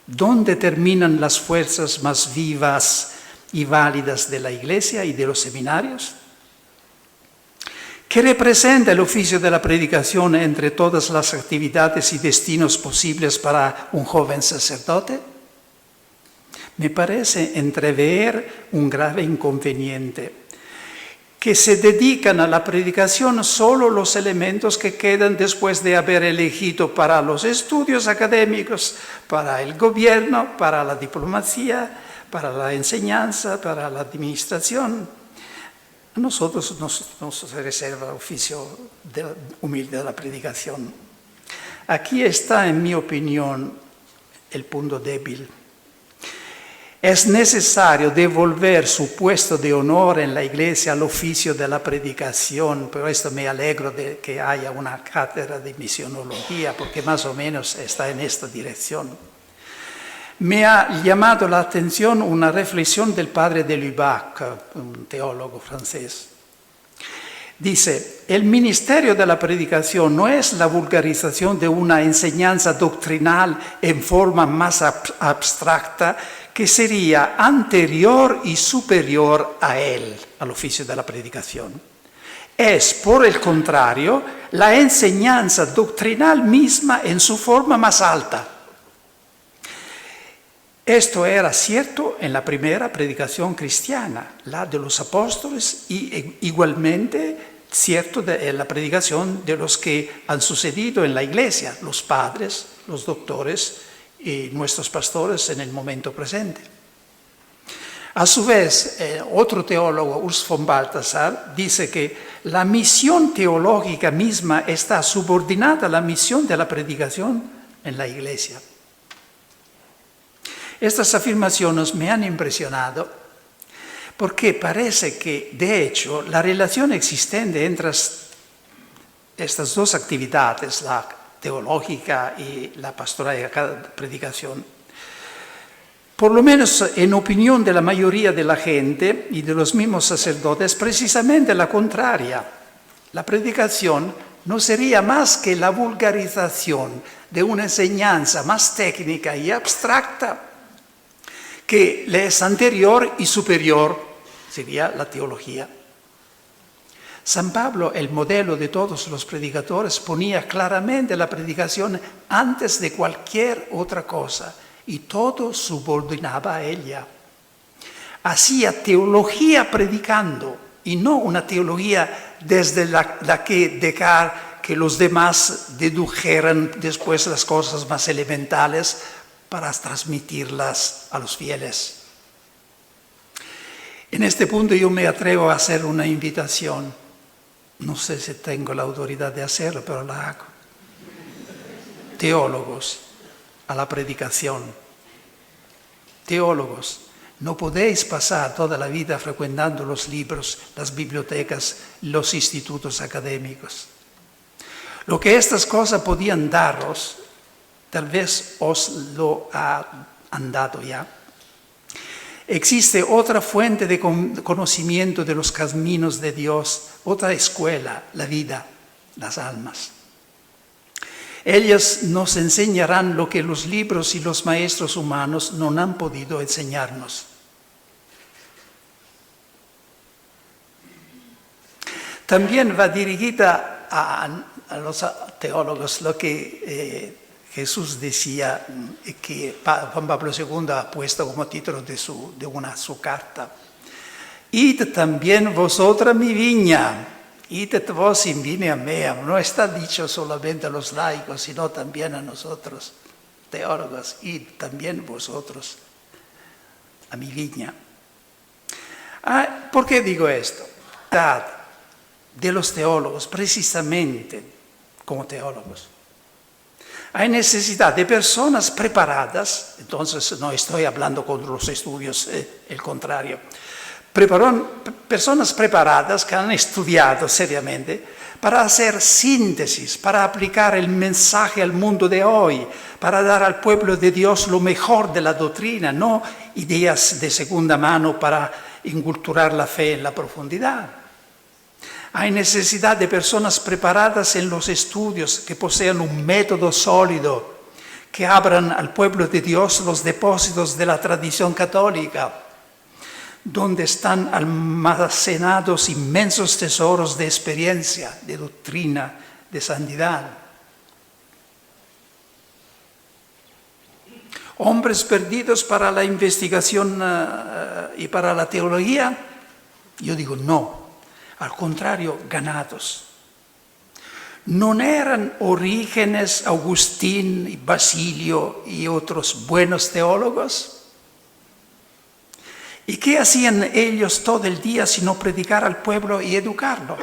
¿Dónde terminan las fuerzas más vivas y válidas de la iglesia y de los seminarios? ¿Qué representa el oficio de la predicación entre todas las actividades y destinos posibles para un joven sacerdote? Me parece entrever un grave inconveniente, que se dedican a la predicación solo los elementos que quedan después de haber elegido para los estudios académicos, para el gobierno, para la diplomacia, para la enseñanza, para la administración. A nosotros nos reserva el oficio humilde de la predicación. Aquí está, en mi opinión, el punto débil. Es necesario devolver su puesto de honor en la iglesia al oficio de la predicación. Por esto me alegro de que haya una cátedra de misionología, porque más o menos está en esta dirección. Me ha llamado la atención una reflexión del padre de Lubac, un teólogo francés. Dice, el ministerio de la predicación no es la vulgarización de una enseñanza doctrinal en forma más abstracta que sería anterior y superior a él, al oficio de la predicación. Es, por el contrario, la enseñanza doctrinal misma en su forma más alta. Esto era cierto en la primera predicación cristiana, la de los apóstoles, y igualmente cierto en la predicación de los que han sucedido en la iglesia, los padres, los doctores y nuestros pastores en el momento presente. A su vez, otro teólogo, Urs von Balthasar, dice que La misión teológica misma está subordinada a la misión de la predicación en la iglesia. Estas afirmaciones me han impresionado porque parece que, de hecho, la relación existente entre estas dos actividades, la teológica y la pastoral de cada predicación, por lo menos en opinión de la mayoría de la gente y de los mismos sacerdotes, es precisamente la contraria. La predicación no sería más que la vulgarización de una enseñanza más técnica y abstracta que le es anterior y superior, sería la teología. San Pablo, el modelo de todos los predicadores, ponía claramente la predicación antes de cualquier otra cosa y todo subordinaba a ella. Hacía teología predicando y no una teología desde la que dejar que los demás dedujeran después las cosas más elementales para transmitirlas a los fieles. En este punto yo me atrevo a hacer una invitación. No sé si tengo la autoridad de hacerlo, pero la hago. Teólogos, a la predicación. Teólogos, no podéis pasar toda la vida frecuentando los libros, las bibliotecas, los institutos académicos. Lo que estas cosas podían daros, tal vez os lo han dado ya. Existe otra fuente de conocimiento de los caminos de Dios, otra escuela, la vida, las almas. Ellas nos enseñarán lo que los libros y los maestros humanos no han podido enseñarnos. También va dirigida a los teólogos lo que Jesús decía, que Juan Pablo II ha puesto como título de su carta. Id también vosotras mi viña, id vos in vinea mea. No está dicho solamente a los laicos, sino también a nosotros, teólogos, id también vosotros a mi viña. ¿Por qué digo esto? De los teólogos, precisamente como teólogos. Hay necesidad de personas preparadas, entonces no estoy hablando con los estudios, el contrario, personas preparadas que han estudiado seriamente para hacer síntesis, para aplicar el mensaje al mundo de hoy, para dar al pueblo de Dios lo mejor de la doctrina, no ideas de segunda mano para inculturar la fe en la profundidad. Hay necesidad de personas preparadas en los estudios, que posean un método sólido, que abran al pueblo de Dios los depósitos de la tradición católica, donde están almacenados inmensos tesoros de experiencia, de doctrina, de santidad. Hombres perdidos para la investigación y para la teología, yo digo no. Al contrario, ganados. ¿No eran Orígenes, Agustín, y Basilio y otros buenos teólogos? ¿Y qué hacían ellos todo el día sino predicar al pueblo y educarlo?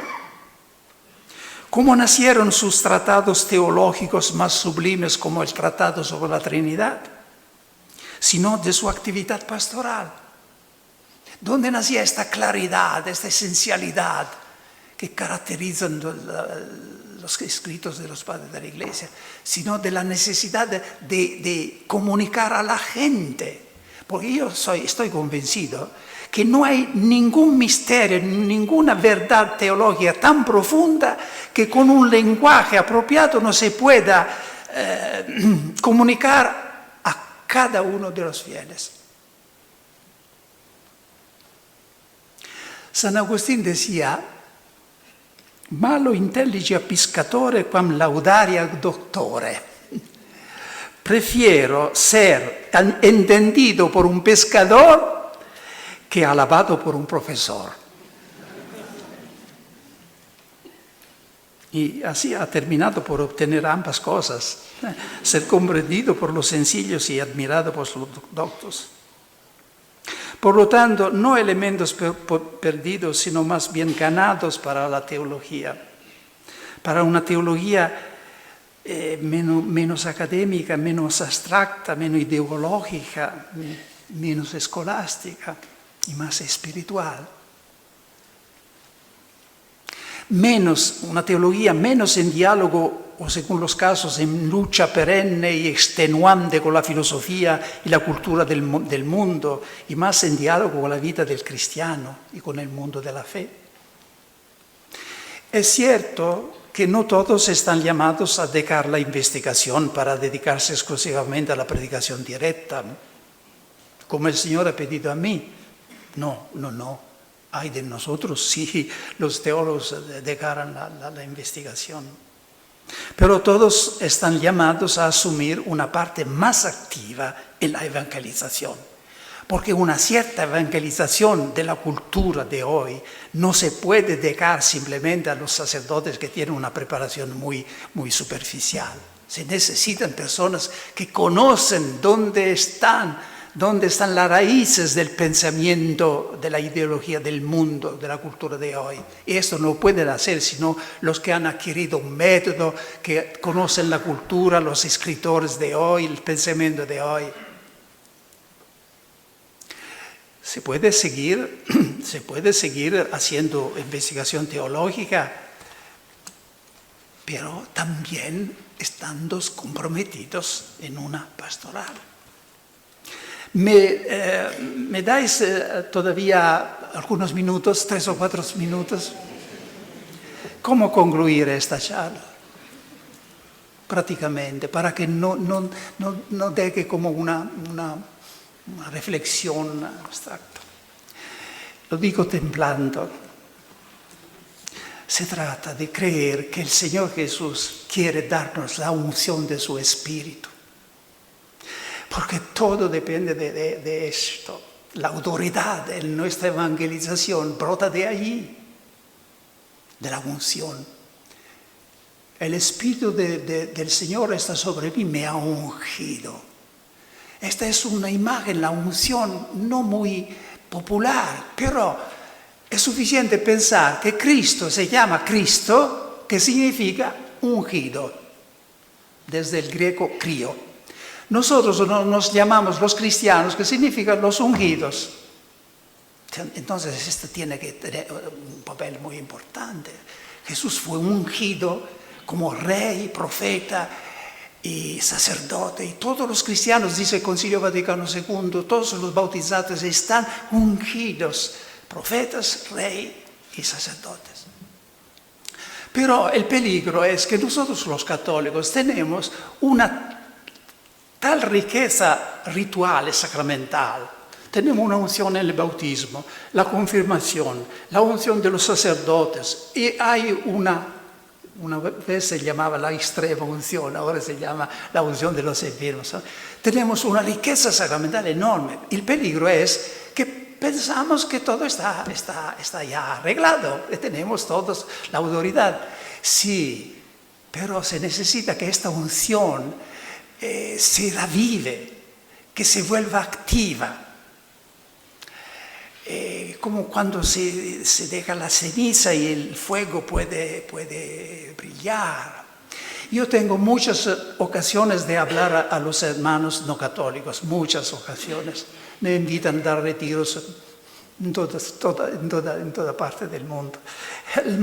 ¿Cómo nacieron sus tratados teológicos más sublimes como el Tratado sobre la Trinidad? Sino de su actividad pastoral. ¿Dónde nacía esta claridad, esta esencialidad que caracterizan los escritos de los padres de la Iglesia? Sino de la necesidad de comunicar a la gente. Porque yo estoy convencido que no hay ningún misterio, ninguna verdad teológica tan profunda que con un lenguaje apropiado no se pueda comunicar a cada uno de los fieles. San Agustín decía, malo intellige piscatore quam laudaria doctore. Prefiero ser entendido por un pescador que alabado por un profesor. Y así ha terminado por obtener ambas cosas, ser comprendido por los sencillos y admirado por los doctos. Por lo tanto, no elementos perdidos, sino más bien ganados para la teología. Para una teología menos académica, menos abstracta, menos ideológica, menos escolástica y más espiritual. Una teología menos en diálogo o, según los casos, en lucha perenne y extenuante con la filosofía y la cultura del mundo, y más en diálogo con la vida del cristiano y con el mundo de la fe. Es cierto que no todos están llamados a dejar la investigación para dedicarse exclusivamente a la predicación directa, como el Señor ha pedido a mí. No. Hay de nosotros si los teólogos dejaran la investigación. Pero todos están llamados a asumir una parte más activa en la evangelización. Porque una cierta evangelización de la cultura de hoy no se puede dejar simplemente a los sacerdotes que tienen una preparación muy superficial. Se necesitan personas que conocen dónde están las raíces del pensamiento, de la ideología del mundo, de la cultura de hoy. Y esto no pueden hacer sino los que han adquirido un método, que conocen la cultura, los escritores de hoy, el pensamiento de hoy. Se puede seguir haciendo investigación teológica, pero también estando comprometidos en una pastoral. ¿Me dais todavía algunos minutos, 3 o 4 minutos? ¿Cómo concluir esta charla? Prácticamente, para que no deje como una reflexión abstracta. Lo digo temblando. Se trata de creer que el Señor Jesús quiere darnos la unción de su Espíritu. Porque todo depende de esto. La autoridad en nuestra evangelización brota de allí, de la unción. El Espíritu del Señor está sobre mí, me ha ungido. Esta es una imagen, la unción, no muy popular, pero es suficiente pensar que Cristo se llama Cristo, que significa ungido, desde el griego crío. Nosotros nos llamamos los cristianos, que significan los ungidos. Entonces esto tiene que tener un papel muy importante. Jesús fue ungido como rey, profeta y sacerdote. Y todos los cristianos, dice el Concilio Vaticano II, todos los bautizados están ungidos, profetas, rey y sacerdotes. Pero el peligro es que nosotros los católicos tenemos una tal riqueza ritual y sacramental. Tenemos una unción en el bautismo, la confirmación, la unción de los sacerdotes. Y hay una vez se llamaba la extrema unción, ahora se llama la unción de los enfermos. Tenemos una riqueza sacramental enorme. El peligro es que pensamos que todo está ya arreglado, que tenemos todos la autoridad. Sí, pero se necesita que esta unción se revive, que se vuelva activa. Como cuando se deja la ceniza y el fuego puede brillar. Yo tengo muchas ocasiones de hablar a los hermanos no católicos, muchas ocasiones. Me invitan a dar retiros en toda parte del mundo. El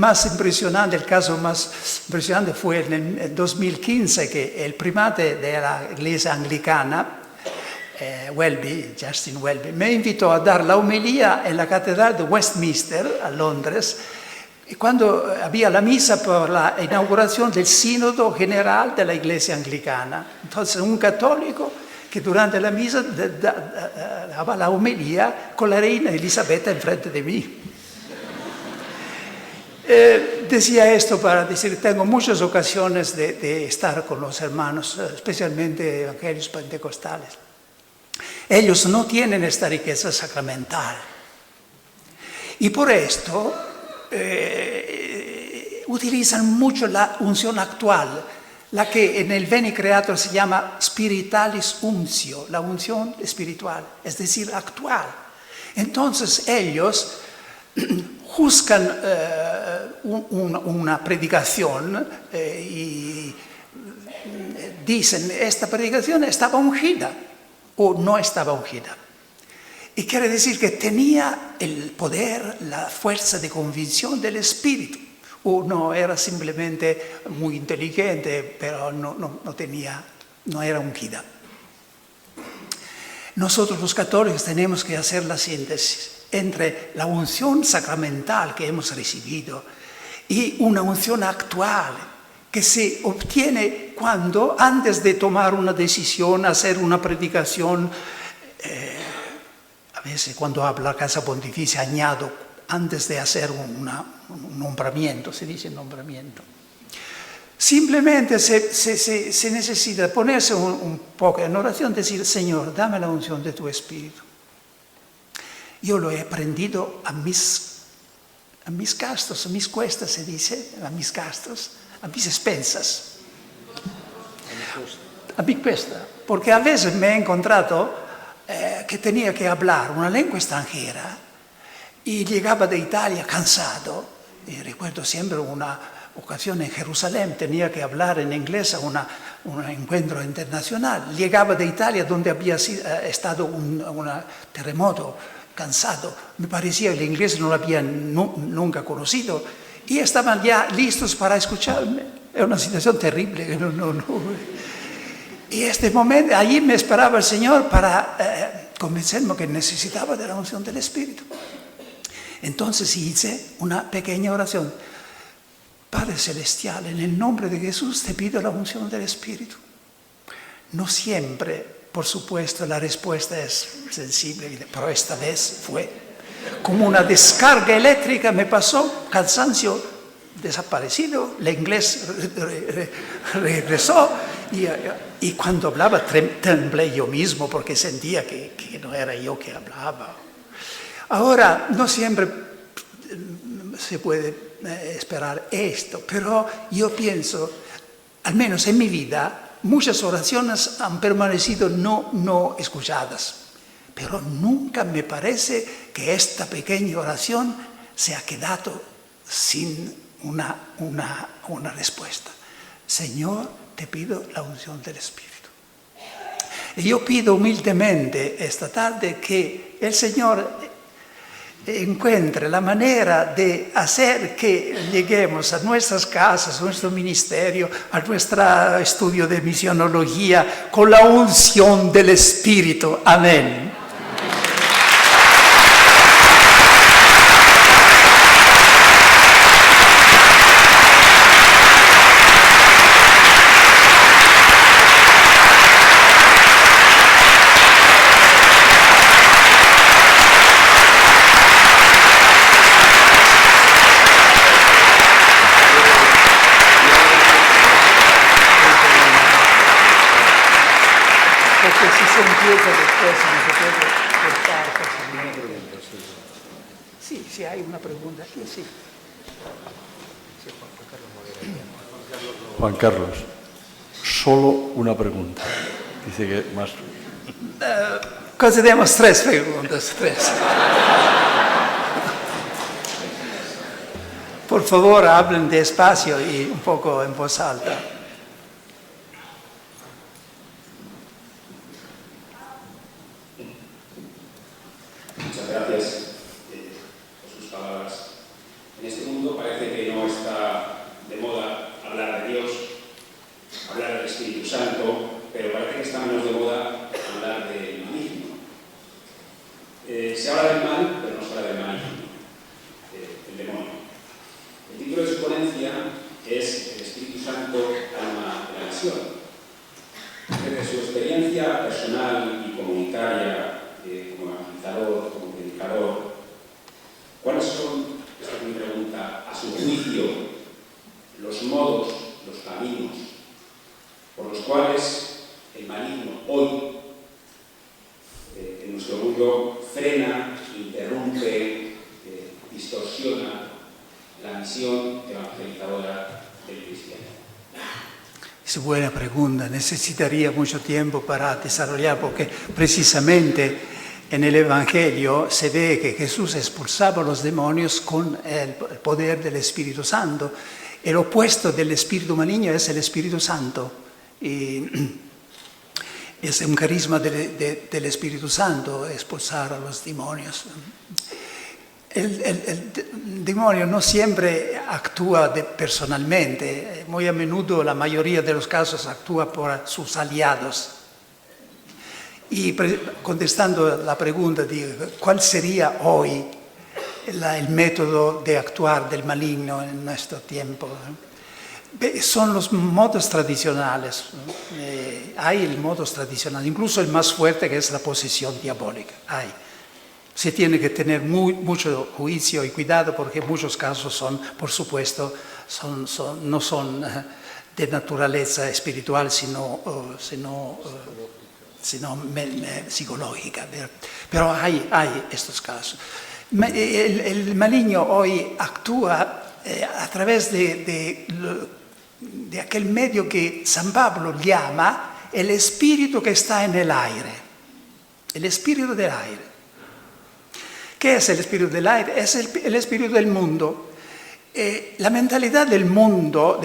caso más impresionante fue en el 2015, que el primate de la Iglesia Anglicana, Justin Welby, me invitó a dar la homilía en la Catedral de Westminster, a Londres, y cuando había la misa por la inauguración del Sínodo General de la Iglesia Anglicana. Entonces, un católico que durante la misa daba la homilía con la reina Elisabetta enfrente de mí. Decía esto para decir, tengo muchas ocasiones de estar con los hermanos, especialmente evangélicos pentecostales. Ellos no tienen esta riqueza sacramental. Y por esto utilizan mucho la unción actual, la que en el Veni Creator se llama spiritualis unctio, la unción espiritual, es decir, actual. Entonces ellos juzgan una predicación y dicen, esta predicación estaba ungida o no estaba ungida. Y quiere decir que tenía el poder, la fuerza de convicción del Espíritu. O no era simplemente muy inteligente, pero no era ungida. Nosotros los católicos tenemos que hacer la síntesis entre la unción sacramental que hemos recibido y una unción actual que se obtiene cuando, antes de tomar una decisión, hacer una predicación, a veces cuando hablo a Casa Pontificia añado, antes de hacer un nombramiento, se dice nombramiento. Simplemente se necesita ponerse un poco en oración, decir, Señor, dame la unción de tu Espíritu. Yo lo he aprendido a mis gastos, a mis cuestas, se dice, a mis gastos, a mis expensas. A mi cuesta. Porque a veces me he encontrado que tenía que hablar una lengua extranjera y llegaba de Italia cansado. Y recuerdo siempre una ocasión en Jerusalén, tenía que hablar en inglés a un encuentro internacional. Llegaba de Italia donde había estado un terremoto, cansado. Me parecía que el inglés no lo habían nunca conocido y estaban ya listos para escucharme. Es una situación terrible. Y este momento, allí me esperaba el Señor para convencerme que necesitaba de la unción del Espíritu. Entonces hice una pequeña oración. Padre Celestial, en el nombre de Jesús te pido la unción del Espíritu. No siempre, por supuesto, la respuesta es sensible, pero esta vez fue como una descarga eléctrica, me pasó, cansancio desaparecido, el inglés regresó y cuando hablaba temblé yo mismo porque sentía que no era yo que hablaba. Ahora, no siempre se puede esperar esto, pero yo pienso, al menos en mi vida, muchas oraciones han permanecido no escuchadas, pero nunca me parece que esta pequeña oración se ha quedado sin una respuesta. Señor, te pido la unción del Espíritu. Y yo pido humildemente esta tarde que el Señor encuentre la manera de hacer que lleguemos a nuestras casas, a nuestro ministerio, a nuestro estudio de misionología con la unción del Espíritu. Amén. Sí, hay una pregunta aquí, sí. Juan Carlos, solo una pregunta. Dice que más. Consideremos tres preguntas, tres. Por favor, hablen despacio y un poco en voz alta. Muchas gracias por sus palabras. En este mundo parece que no está de moda hablar de Dios, hablar del Espíritu Santo, pero parece que está menos de moda hablar del maligno. Se habla del mal, pero no se habla del maligno, el demonio. El título de su ponencia es El Espíritu Santo, alma de la nación. Desde su experiencia personal y comunitaria como evangelizador, como predicador, ¿cuáles son, esta es mi pregunta, a su juicio, los modos, los caminos por los cuales el maligno hoy en nuestro mundo frena, interrumpe, distorsiona la misión evangelizadora del cristiano? Es buena pregunta, necesitaría mucho tiempo para desarrollar porque precisamente En el Evangelio se ve que Jesús expulsaba a los demonios con el poder del Espíritu Santo. El opuesto del espíritu maligno es el Espíritu Santo. Y es un carisma del Espíritu Santo expulsar a los demonios. El demonio no siempre actúa personalmente. Muy a menudo, la mayoría de los casos, actúa por sus aliados. Y contestando la pregunta de cuál sería hoy el método de actuar del maligno en nuestro tiempo, son los modos tradicionales. Hay el modo tradicional, incluso el más fuerte, que es la posesión diabólica. Se tiene que tener mucho juicio y cuidado, porque en muchos casos son, por supuesto, no son de naturaleza espiritual, sino psicológica. Pero hay estos casos. El maligno hoy actúa a través de aquel medio que San Pablo llama el espíritu que está en el aire. El espíritu del aire. ¿Qué es el espíritu del aire? Es el espíritu del mundo. La mentalidad del mundo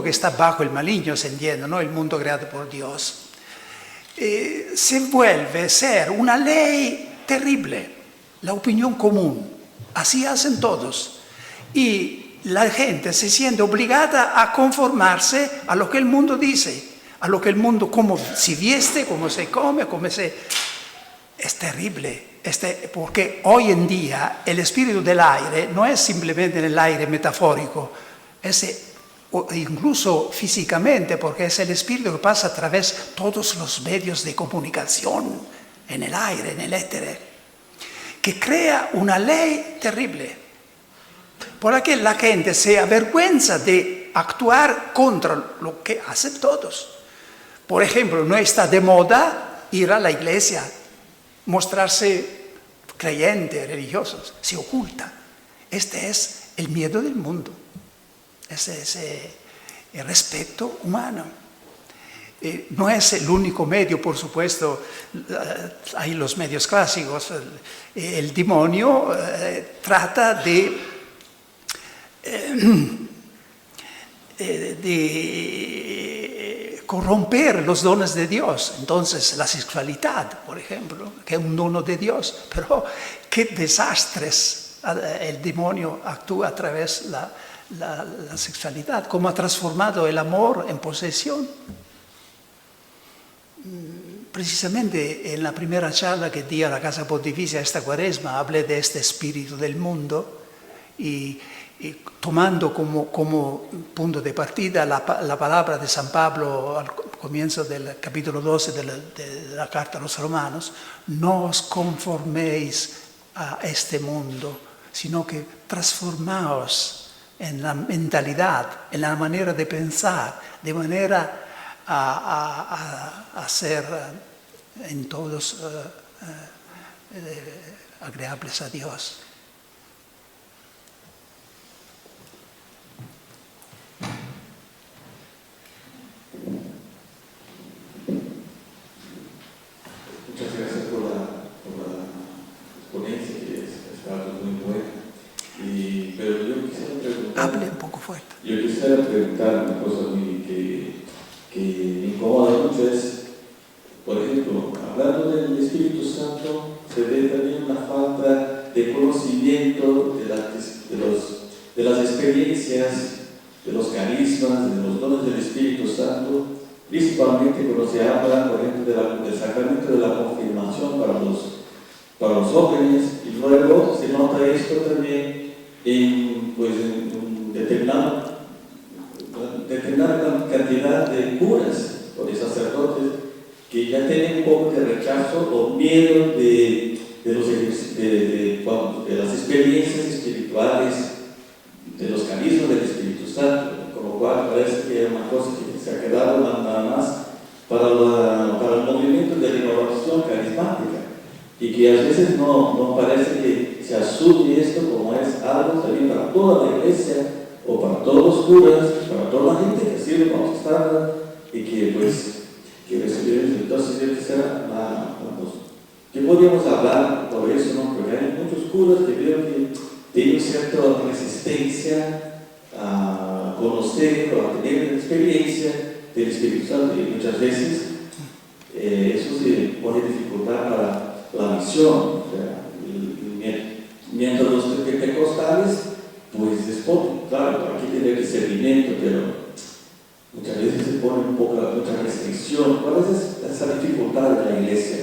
que está bajo el maligno, se entiende, ¿no? El mundo creado por Dios. Se vuelve ser una ley terrible, la opinión común. Así hacen todos. Y la gente se siente obligada a conformarse a lo que el mundo dice, a lo que el mundo, cómo se viste, cómo se come, Es terrible, porque hoy en día el espíritu del aire no es simplemente el aire metafórico, es incluso físicamente, porque es el espíritu que pasa a través de todos los medios de comunicación, en el aire, en el éter, que crea una ley terrible. Por la que la gente se avergüenza de actuar contra lo que hacen todos. Por ejemplo, no está de moda ir a la iglesia, mostrarse creyentes, religiosos, se oculta. Este es el miedo del mundo. Ese es el respeto humano. No es el único medio, por supuesto, hay los medios clásicos. El demonio trata de corromper los dones de Dios. Entonces, la sexualidad, por ejemplo, que es un dono de Dios, pero qué desastres el demonio actúa a través de la sexualidad, cómo ha transformado el amor en posesión. Precisamente en la primera charla que di a la Casa Pontificia esta Cuaresma hablé de este espíritu del mundo y tomando como punto de partida la palabra de San Pablo al comienzo del capítulo 12 de la Carta a los Romanos: no os conforméis a este mundo, sino que transformaos en la mentalidad, en la manera de pensar, de manera a ser en todos agradables a Dios. Muchas gracias por la ponencia, que está muy buena. Pero yo quisiera preguntar... Hable un poco fuerte. Yo quisiera preguntar una cosa que me incomoda mucho, es, por ejemplo, hablando del Espíritu Santo, se ve también una falta de conocimiento de las experiencias, de los carismas, de los dones del Espíritu Santo, principalmente cuando se habla, por ejemplo, del sacramento de la confirmación para los jóvenes, y luego se nota esto también en determinada cantidad de curas o de sacerdotes que ya tienen un poco de rechazo o miedo de las experiencias espirituales, de los carismas del Espíritu Santo, con lo cual parece que es una cosa que se ha quedado nada más para el movimiento de renovación carismática, y que a veces no parece que se asume esto como es algo también para toda la iglesia o para todos los curas, para toda la gente que sirve bautizada y que recibimos. Entonces yo quisiera ¿Qué podríamos hablar por eso, no? Porque hay muchos curas que veo que tienen cierta resistencia a conocer o a tener experiencia del Espíritu Santo, y muchas veces eso se pone dificultad para la misión. O sea, mientras los pentecostales, pues es poco, claro, hay que tener discernimiento, pero muchas veces se pone mucha restricción. ¿Cuál es esa dificultad de la iglesia?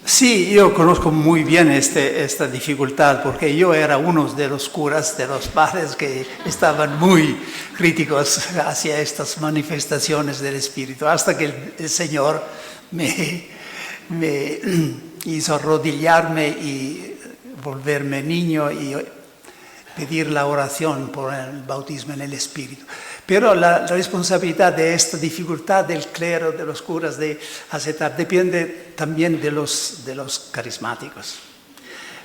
Sí, yo conozco muy bien esta dificultad porque yo era uno de los curas, de los padres que estaban muy críticos hacia estas manifestaciones del Espíritu, hasta que el Señor me hizo arrodillarme y volverme niño y pedir la oración por el bautismo en el Espíritu. Pero la responsabilidad de esta dificultad del clero, de los curas, de aceptar, depende también de los carismáticos.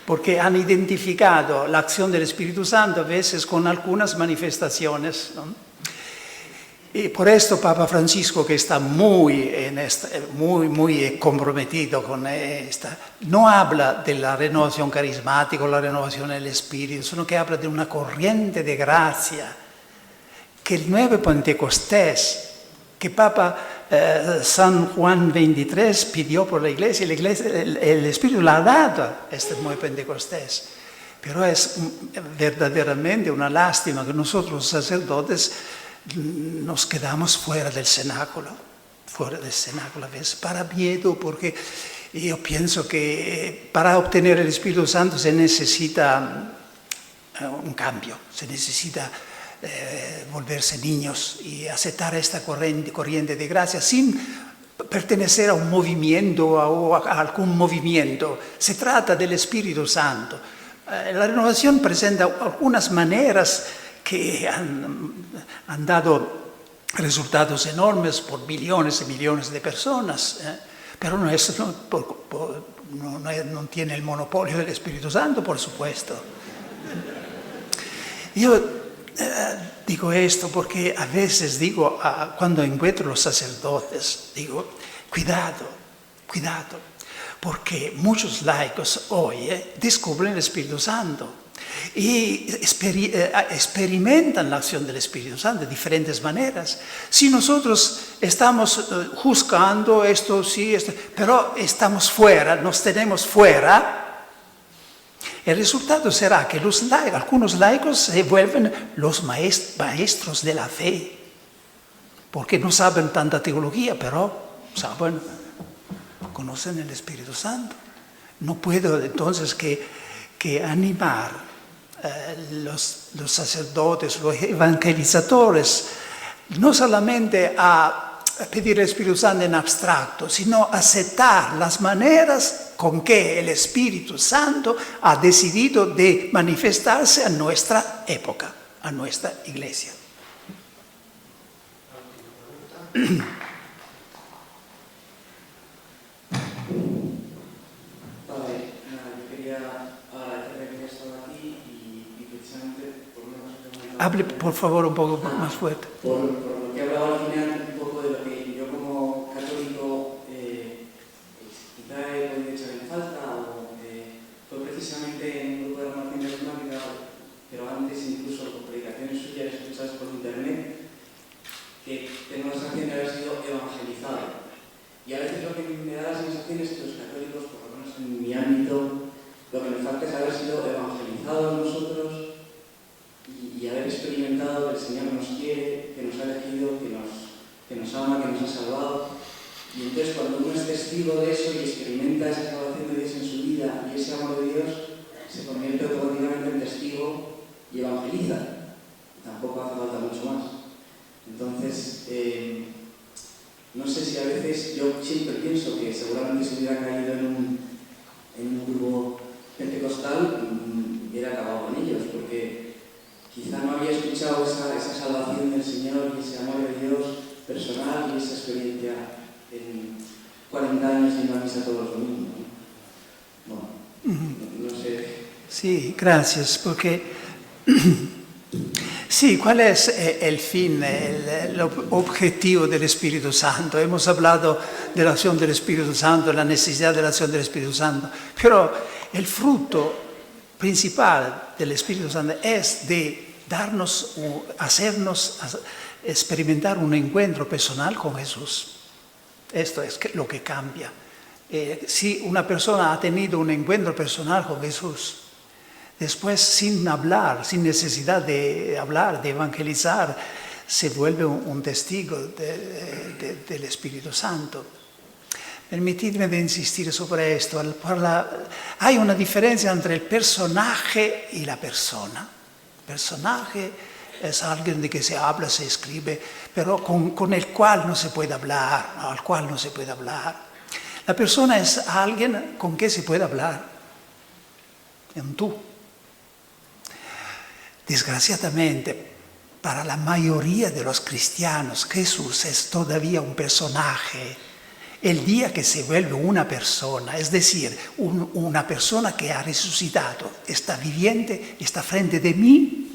Porque han identificado la acción del Espíritu Santo a veces con algunas manifestaciones, ¿no? Y por esto Papa Francisco, que está muy comprometido con esta, no habla de la renovación carismática o la renovación del Espíritu, sino que habla de una corriente de gracia que el nuevo Pentecostés, que Papa San Juan XXIII pidió por la Iglesia, el Espíritu la ha dado este nuevo Pentecostés. Pero es verdaderamente una lástima que nosotros los sacerdotes nos quedamos fuera del cenáculo a veces, para miedo, porque yo pienso que para obtener el Espíritu Santo se necesita un cambio, se necesita volverse niños y aceptar esta corriente de gracia sin pertenecer a un movimiento o a algún movimiento. Se trata del Espíritu Santo. La renovación presenta algunas maneras que han dado resultados enormes por millones y millones de personas, pero no tiene el monopolio del Espíritu Santo, por supuesto. Yo digo esto porque a veces digo, cuando encuentro los sacerdotes, digo, cuidado, porque muchos laicos hoy descubren el Espíritu Santo y experimentan la acción del Espíritu Santo de diferentes maneras. Si nosotros estamos juzgando esto, sí, esto, pero estamos fuera, nos tenemos fuera, el resultado será que algunos laicos se vuelven los maestros de la fe, porque no saben tanta teología, pero conocen el Espíritu Santo. No puedo entonces que animar los sacerdotes, los evangelizadores, no solamente a pedir el Espíritu Santo en abstracto, sino aceptar las maneras con que el Espíritu Santo ha decidido de manifestarse a nuestra época, a nuestra iglesia. Hable, por favor, un poco más fuerte. Por lo que hablaba al final, un poco de lo que yo como católico quizá he podido echar en falta, o fue precisamente en un grupo de renovación carismática, pero antes incluso por predicaciones suyas escuchadas por internet, que tengo la sensación de haber sido evangelizado. Y a veces lo que me da la sensación es que los católicos, por lo menos en mi ámbito, lo que nos falta es haber sido evangelizados nosotros y haber experimentado que el Señor nos quiere, que nos ha elegido, que nos ama, que nos ha salvado. Y entonces cuando uno es testigo de eso y experimenta esa salvación de Dios en su vida y ese amor de Dios, se convierte automáticamente en testigo y evangeliza. Tampoco hace falta mucho más. Entonces, no sé si a veces, yo siempre pienso que seguramente si hubiera caído en un grupo pentecostal, hubiera acabado con ellos, porque quizá no había escuchado esa salvación del Señor y ese amor de Dios personal y esa experiencia en 40 años yendo a misa todos los domingos. Bueno, no sé. Sí, gracias, porque Sí, ¿cuál es el fin, el objetivo del Espíritu Santo? Hemos hablado de la acción del Espíritu Santo, la necesidad de la acción del Espíritu Santo, pero el fruto principal del Espíritu Santo es de hacernos experimentar un encuentro personal con Jesús. Esto es lo que cambia. Si una persona ha tenido un encuentro personal con Jesús, después sin hablar, sin necesidad de hablar, de evangelizar, se vuelve un testigo del Espíritu Santo. Permitidme de insistir sobre esto. Hay una diferencia entre el personaje y la persona. El personaje es alguien de que se habla, se escribe, pero con el cual no se puede hablar, al cual no se puede hablar. La persona es alguien con que se puede hablar, en tú. Desgraciadamente, para la mayoría de los cristianos, Jesús es todavía un personaje. El día que se vuelve una persona, es decir, una persona que ha resucitado, está viviente, está frente de mí,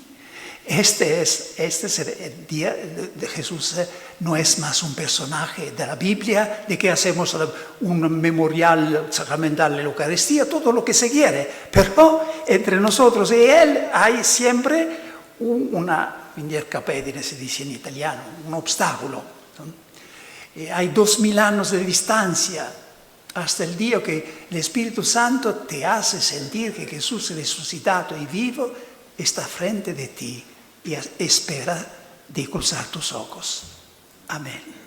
este es el día de Jesús. No es más un personaje de la Biblia, de que hacemos un memorial sacramental de la Eucaristía, todo lo que se quiere, pero entre nosotros y Él hay siempre una intercapedine, se dice en italiano, un obstáculo. Hay 2000 años de distancia hasta el día que el Espíritu Santo te hace sentir que Jesús resucitado y vivo está frente de ti y espera de cruzar tus ojos. Amén.